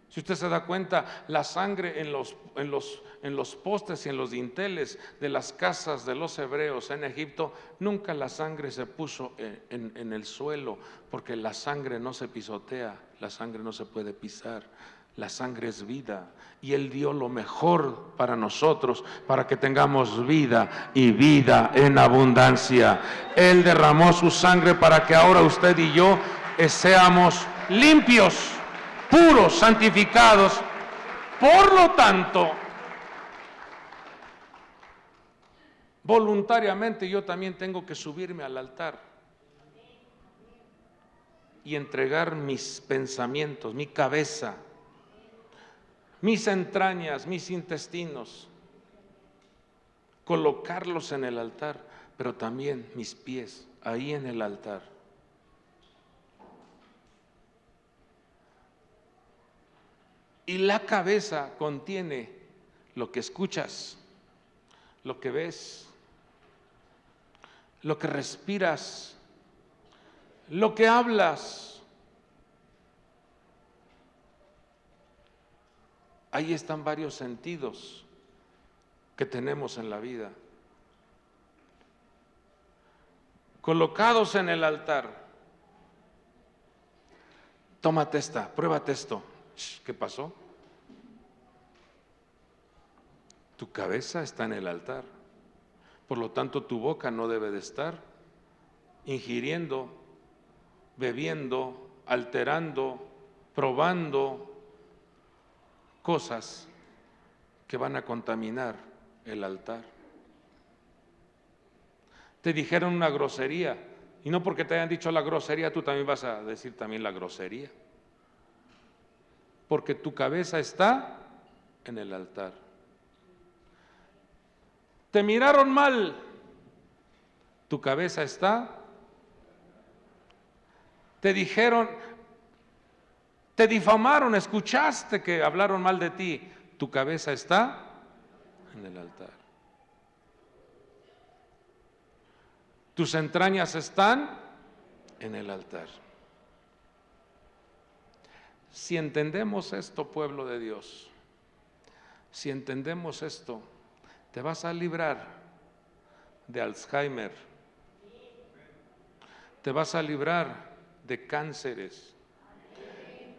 Si usted se da cuenta, la sangre en los postes y en los dinteles de las casas de los hebreos en Egipto, nunca la sangre se puso en el suelo, porque la sangre no se pisotea, la sangre no se puede pisar, la sangre es vida, y Él dio lo mejor para nosotros, para que tengamos vida y vida en abundancia. Él derramó su sangre para que ahora usted y yo seamos limpios, puros, santificados. Por lo tanto, voluntariamente yo también tengo que subirme al altar y entregar mis pensamientos, mi cabeza, mis entrañas, mis intestinos, colocarlos en el altar, pero también mis pies ahí en el altar. Y la cabeza contiene lo que escuchas, lo que ves, lo que respiras, lo que hablas. Ahí están varios sentidos que tenemos en la vida. Colocados en el altar. Tómate esta, pruébate esto. ¿Qué pasó? Tu cabeza está en el altar. Por lo tanto, tu boca no debe de estar ingiriendo, bebiendo, alterando, probando cosas que van a contaminar el altar. Te dijeron una grosería, y no porque te hayan dicho la grosería, tú también vas a decir también la grosería. Porque tu cabeza está en el altar. Te miraron mal, tu cabeza está. Te dijeron, te difamaron, escuchaste que hablaron mal de ti, tu cabeza está en el altar. Tus entrañas están en el altar. Si entendemos esto, pueblo de Dios, si entendemos esto, te vas a librar de Alzheimer, te vas a librar de cánceres,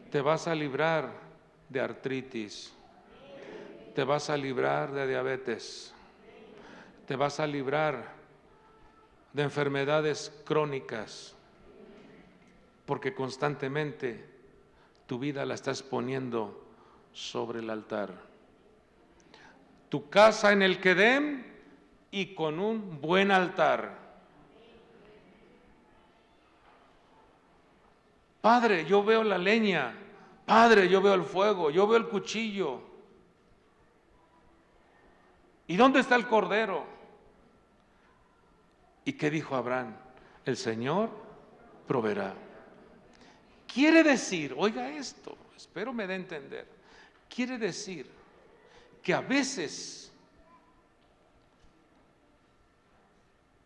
te vas a librar de artritis, te vas a librar de diabetes, te vas a librar de enfermedades crónicas, porque constantemente tu vida la estás poniendo sobre el altar. Tu casa en el Quedem y con un buen altar. Padre, yo veo la leña. Padre, yo veo el fuego. Yo veo el cuchillo. ¿Y dónde está el cordero? ¿Y qué dijo Abraham? El Señor proveerá. Quiere decir, oiga esto, espero me dé a entender, quiere decir que a veces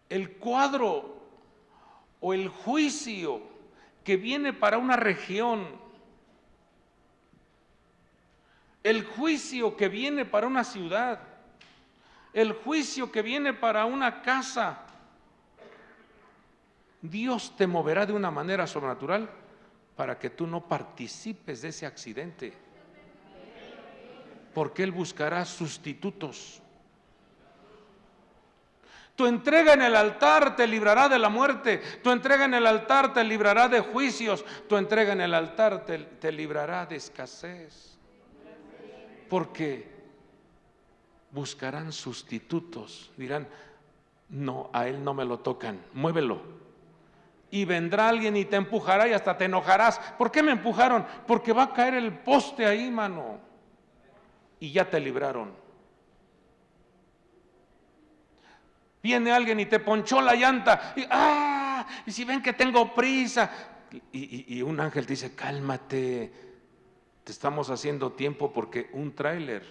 el cuadro o el juicio que viene para una región, el juicio que viene para una ciudad, el juicio que viene para una casa, Dios te moverá de una manera sobrenatural para que tú no participes de ese accidente, porque Él buscará sustitutos. Tu entrega en el altar te librará de la muerte, tu entrega en el altar te librará de juicios, tu entrega en el altar te librará de escasez, porque buscarán sustitutos, dirán, no, a él no me lo tocan, muévelo. Y vendrá alguien y te empujará y hasta te enojarás. ¿Por qué me empujaron? Porque va a caer el poste ahí, mano, y ya te libraron. Viene alguien y te ponchó la llanta y si ven que tengo prisa, y un ángel te dice, cálmate, te estamos haciendo tiempo porque un tráiler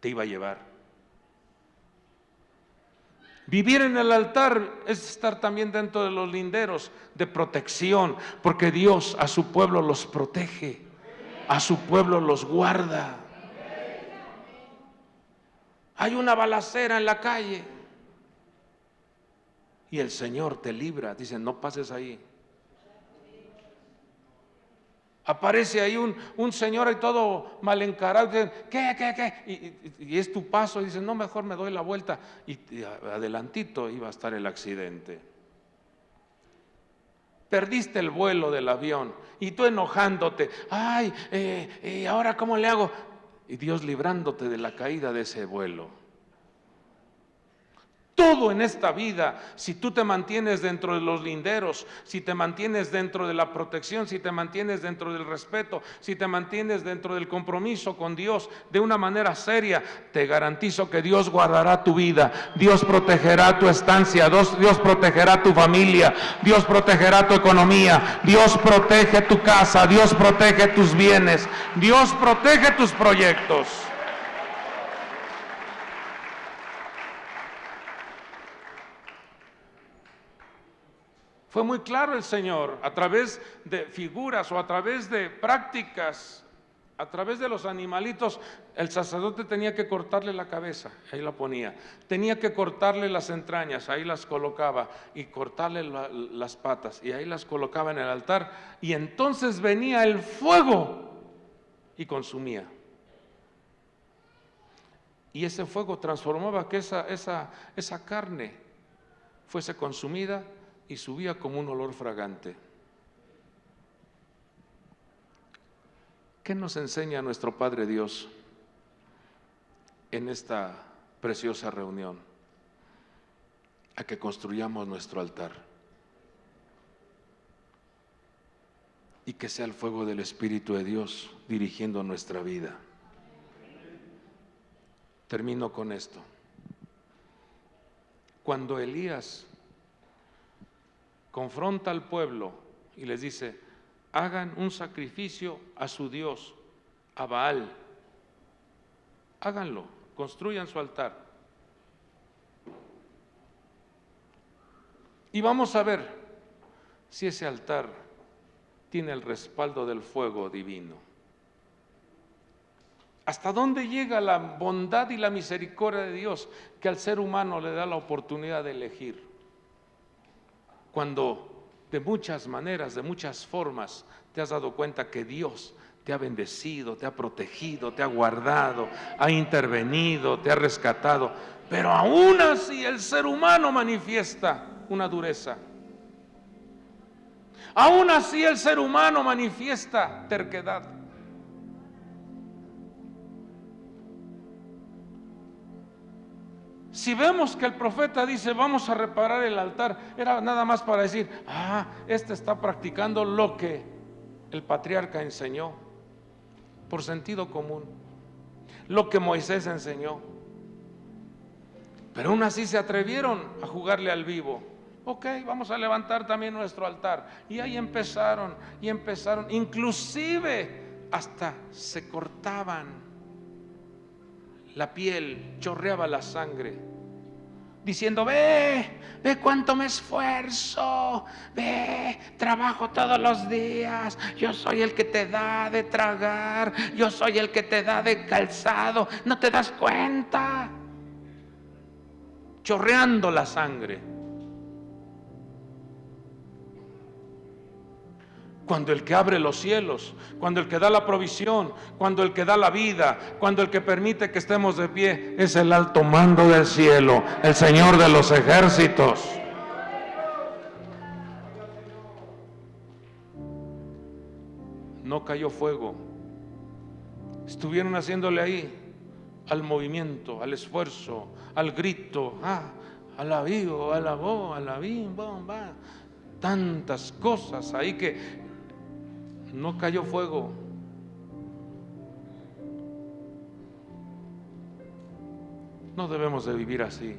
te iba a llevar. Vivir en el altar es estar también dentro de los linderos de protección, porque Dios a su pueblo los protege, a su pueblo los guarda. Hay una balacera en la calle y el Señor te libra. Dice, no pases ahí. Aparece ahí un señor y todo mal encarado. Dice, ¿qué? Y es tu paso. Y dice, no, mejor me doy la vuelta. Y adelantito iba a estar el accidente. Perdiste el vuelo del avión y tú enojándote. ¿Ahora cómo le hago? Y Dios librándote de la caída de ese vuelo. Todo en esta vida, si tú te mantienes dentro de los linderos, si te mantienes dentro de la protección, si te mantienes dentro del respeto, si te mantienes dentro del compromiso con Dios de una manera seria, te garantizo que Dios guardará tu vida, Dios protegerá tu estancia, Dios protegerá tu familia, Dios protegerá tu economía, Dios protege tu casa, Dios protege tus bienes, Dios protege tus proyectos. Fue muy claro el Señor, a través de figuras o a través de prácticas, a través de los animalitos. El sacerdote tenía que cortarle la cabeza, ahí la ponía. Tenía que cortarle las entrañas, ahí las colocaba. Y cortarle las patas, y ahí las colocaba en el altar. Y entonces venía el fuego y consumía. Y ese fuego transformaba que esa carne fuese consumida y subía como un olor fragante. ¿Qué nos enseña nuestro Padre Dios en esta preciosa reunión? A que construyamos nuestro altar y que sea el fuego del Espíritu de Dios dirigiendo nuestra vida. Termino con esto. Cuando Elías confronta al pueblo y les dice, hagan un sacrificio a su Dios, a Baal. Háganlo, construyan su altar. Y vamos a ver si ese altar tiene el respaldo del fuego divino. ¿Hasta dónde llega la bondad y la misericordia de Dios que al ser humano le da la oportunidad de elegir? Cuando de muchas maneras, de muchas formas, te has dado cuenta que Dios te ha bendecido, te ha protegido, te ha guardado, ha intervenido, te ha rescatado, pero aún así el ser humano manifiesta una dureza. Aún así el ser humano manifiesta terquedad. Si vemos que el profeta dice vamos a reparar el altar, era nada más para decir, este está practicando lo que el patriarca enseñó, por sentido común, lo que Moisés enseñó. Pero aún así se atrevieron a jugarle al vivo. Ok, vamos a levantar también nuestro altar. Y ahí empezaron, inclusive hasta se cortaban la piel, chorreaba la sangre. diciendo: ve cuánto me esfuerzo, ve, trabajo todos los días, yo soy el que te da de tragar, yo soy el que te da de calzado, ¿no te das cuenta? Chorreando la sangre. Cuando el que abre los cielos, cuando el que da la provisión, cuando el que da la vida, cuando el que permite que estemos de pie es el alto mando del cielo, el Señor de los ejércitos. No cayó fuego. Estuvieron haciéndole ahí al movimiento, al esfuerzo, al grito, al avivo, al abó, al abim, bomba. Tantas cosas ahí que no cayó fuego. No debemos de vivir así,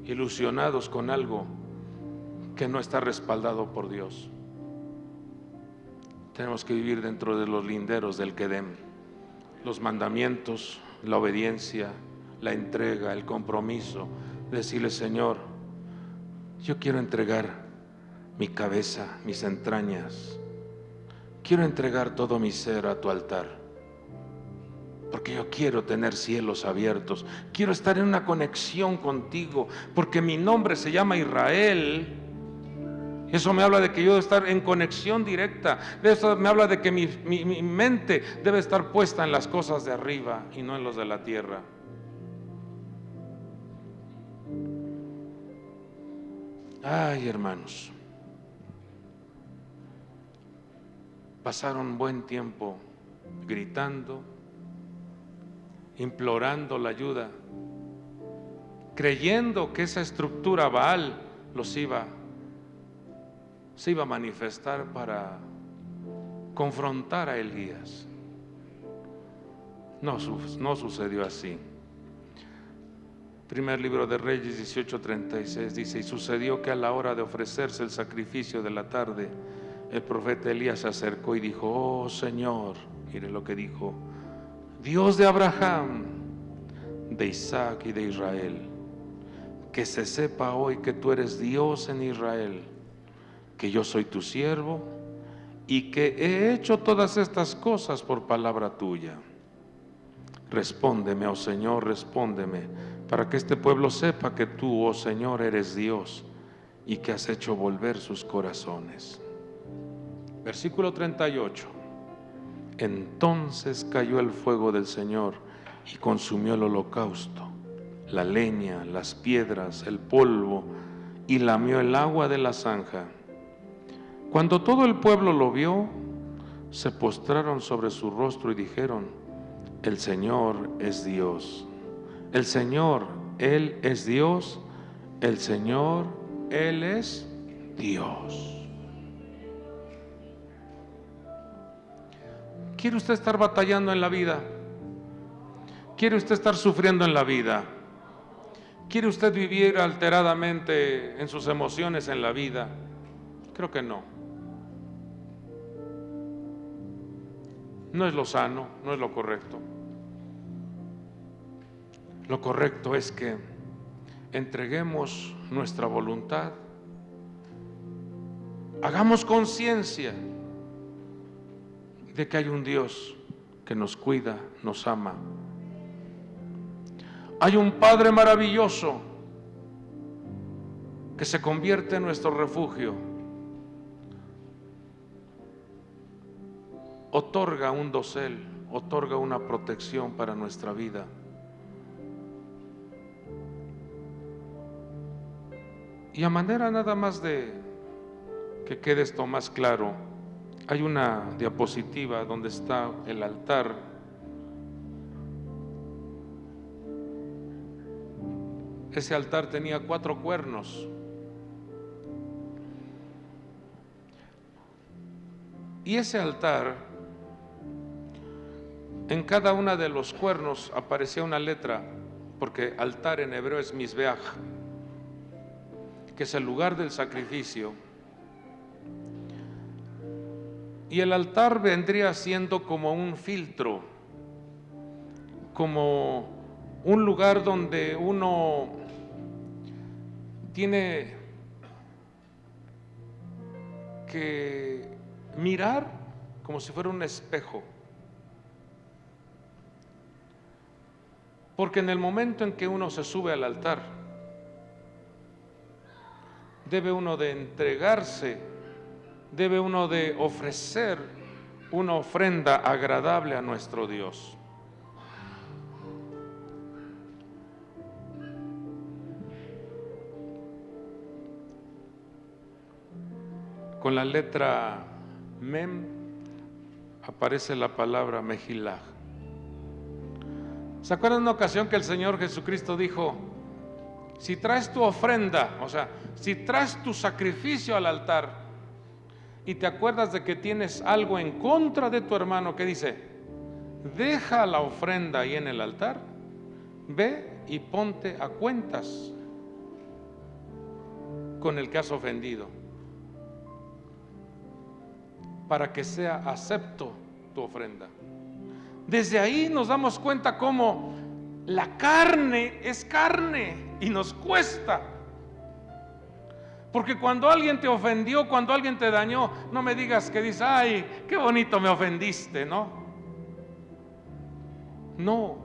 ilusionados con algo que no está respaldado por Dios. Tenemos que vivir dentro de los linderos del Quedem, los mandamientos, la obediencia, la entrega, el compromiso. Decirle: Señor, yo quiero entregar mi cabeza, mis entrañas, quiero entregar todo mi ser a tu altar, porque yo quiero tener cielos abiertos, quiero estar en una conexión contigo, porque mi nombre se llama Israel. Eso me habla de que yo debo estar en conexión directa. Eso me habla de que mi mente debe estar puesta en las cosas de arriba y no en los de la tierra. Ay, hermanos, pasaron buen tiempo gritando, implorando la ayuda, creyendo que esa estructura Baal se iba a manifestar para confrontar a Elías. No sucedió así. Primer libro de Reyes 18:36 dice: y sucedió que a la hora de ofrecerse el sacrificio de la tarde, el profeta Elías se acercó y dijo: oh Señor, mire lo que dijo: Dios de Abraham, de Isaac y de Israel, que se sepa hoy que tú eres Dios en Israel, que yo soy tu siervo y que he hecho todas estas cosas por palabra tuya. Respóndeme, oh Señor, respóndeme, para que este pueblo sepa que tú, oh Señor, eres Dios y que has hecho volver sus corazones. Versículo 38. Entonces cayó el fuego del Señor y consumió el holocausto, la leña, las piedras, el polvo, y lamió el agua de la zanja. Cuando todo el pueblo lo vio, se postraron sobre su rostro y dijeron: el Señor es Dios. El Señor, Él es Dios. El Señor, Él es Dios. ¿Quiere usted estar batallando en la vida? ¿Quiere usted estar sufriendo en la vida? ¿Quiere usted vivir alteradamente en sus emociones en la vida? Creo que no. No es lo sano, no es lo correcto. Lo correcto es que entreguemos nuestra voluntad, hagamos conciencia de que hay un Dios que nos cuida, nos ama. Hay un Padre maravilloso que se convierte en nuestro refugio. Otorga un dosel, otorga una protección para nuestra vida. Y a manera nada más de que quede esto más claro, hay una diapositiva donde está el altar. Ese altar tenía 4 cuernos. Y ese altar, en cada una de los cuernos aparecía una letra, porque altar en hebreo es Mizbeach, que es el lugar del sacrificio. Y el altar vendría siendo como un filtro, como un lugar donde uno tiene que mirar como si fuera un espejo. Porque en el momento en que uno se sube al altar, debe uno de entregarse, debe uno de ofrecer una ofrenda agradable a nuestro Dios. Con la letra Mem aparece la palabra Mejilaj. ¿Se acuerdan de una ocasión que el Señor Jesucristo dijo: si traes tu ofrenda, o sea, si traes tu sacrificio al altar y te acuerdas de que tienes algo en contra de tu hermano, ¿qué dice? Deja la ofrenda ahí en el altar, ve y ponte a cuentas con el que has ofendido, para que sea acepto tu ofrenda. Desde ahí nos damos cuenta cómo la carne es carne y nos cuesta. Porque cuando alguien te ofendió, cuando alguien te dañó, no me digas que dices: ay, qué bonito me ofendiste, ¿no? No.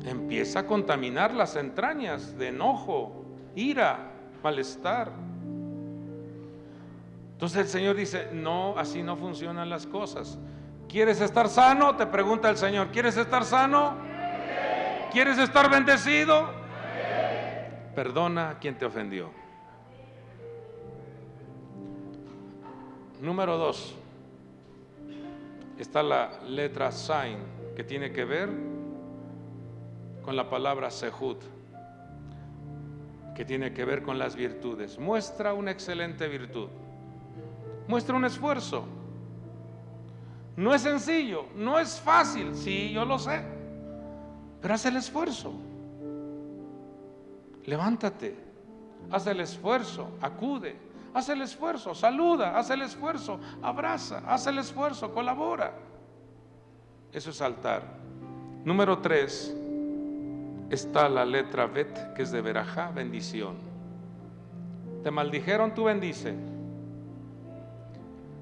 Empieza a contaminar las entrañas de enojo, ira, malestar. Entonces el Señor dice: no, así no funcionan las cosas. ¿Quieres estar sano? Te pregunta el Señor. ¿Quieres estar sano? ¿Quieres estar bendecido? Perdona a quien te ofendió. Número 2. Está la letra Zain, que tiene que ver con la palabra Sehut, que tiene que ver con las virtudes. Muestra una excelente virtud. Muestra un esfuerzo. No es sencillo, no es fácil, sí, yo lo sé, pero haz el esfuerzo. Levántate, haz el esfuerzo, acude, haz el esfuerzo, saluda, haz el esfuerzo, abraza, haz el esfuerzo, colabora. Eso es altar. Número 3, está la letra Bet, que es de verajá, bendición. Te maldijeron, tú bendice.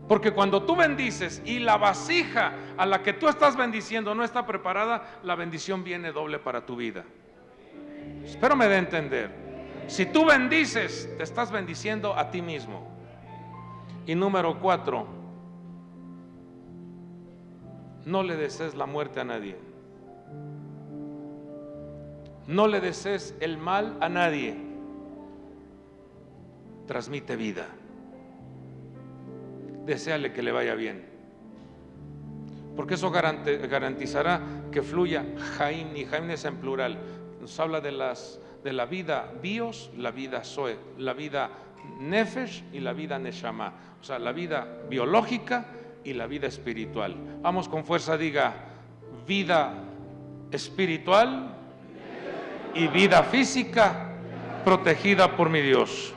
Porque cuando tú bendices y la vasija a la que tú estás bendiciendo no está preparada, la bendición viene doble para tu vida. Espero me dé a entender. Si tú bendices, te estás bendiciendo a ti mismo. Y número 4, no le desees la muerte a nadie. No le desees el mal a nadie. Transmite vida. Deséale que le vaya bien, porque eso garantizará que fluya Jaim, y Jaim es en plural. Nos habla de la vida bios, la vida zoe, la vida nefesh y la vida neshama, o sea, la vida biológica y la vida espiritual. Vamos con fuerza, diga: vida espiritual y vida física protegida por mi Dios.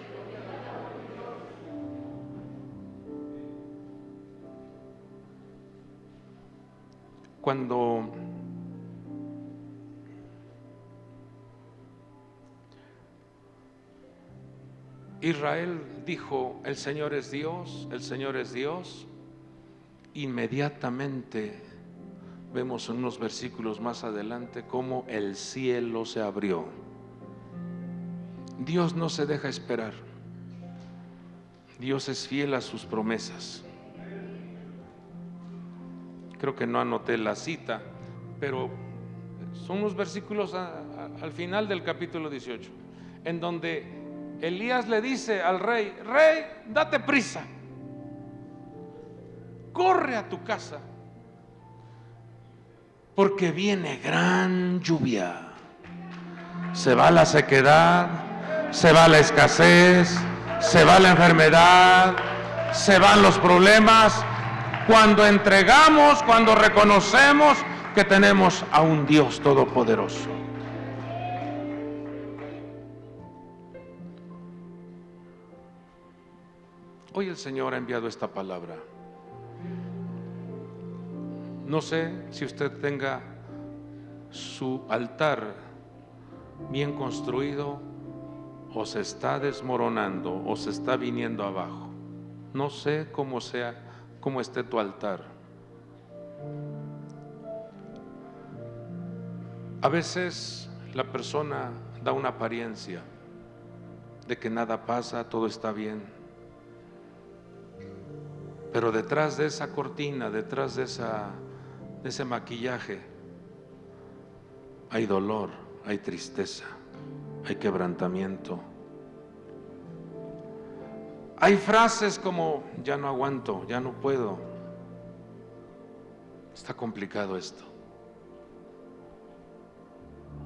Cuando Israel dijo: el Señor es Dios, el Señor es Dios, inmediatamente vemos en unos versículos más adelante cómo el cielo se abrió. Dios no se deja esperar. Dios es fiel a sus promesas. Creo que no anoté la cita, pero son unos versículos al final del capítulo 18, en donde Elías le dice al rey: rey, date prisa, corre a tu casa, porque viene gran lluvia. Se va la sequedad, se va la escasez, se va la enfermedad, se van los problemas. Cuando entregamos, cuando reconocemos que tenemos a un Dios todopoderoso. Hoy el Señor ha enviado esta palabra. No sé si usted tenga su altar bien construido o se está desmoronando o se está viniendo abajo. No sé cómo sea, cómo esté tu altar. A veces la persona da una apariencia de que nada pasa, todo está bien. Pero detrás de esa cortina, detrás de ese maquillaje, hay dolor, hay tristeza, hay quebrantamiento. Hay frases como: ya no aguanto, ya no puedo. Está complicado esto.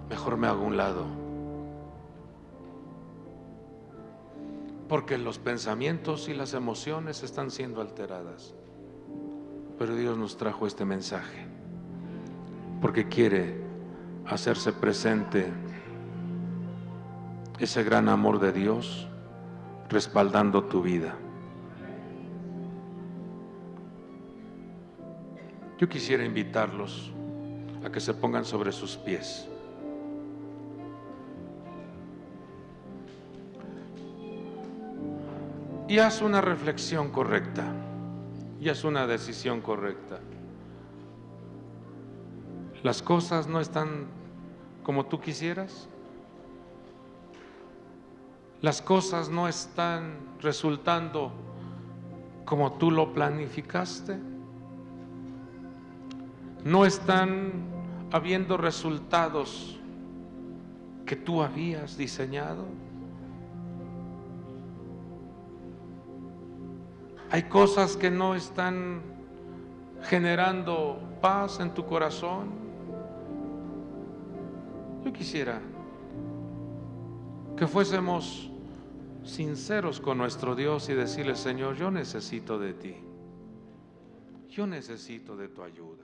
Mejor me hago a un lado. Porque los pensamientos y las emociones están siendo alteradas. Pero Dios nos trajo este mensaje porque quiere hacerse presente ese gran amor de Dios respaldando tu vida. Yo quisiera invitarlos a que se pongan sobre sus pies. Y haz una reflexión correcta, y haz una decisión correcta. ¿Las cosas no están como tú quisieras? ¿Las cosas no están resultando como tú lo planificaste? ¿No están habiendo resultados que tú habías diseñado? Hay cosas que no están generando paz en tu corazón. Yo quisiera que fuésemos sinceros con nuestro Dios y decirle: Señor, yo necesito de ti. Yo necesito de tu ayuda.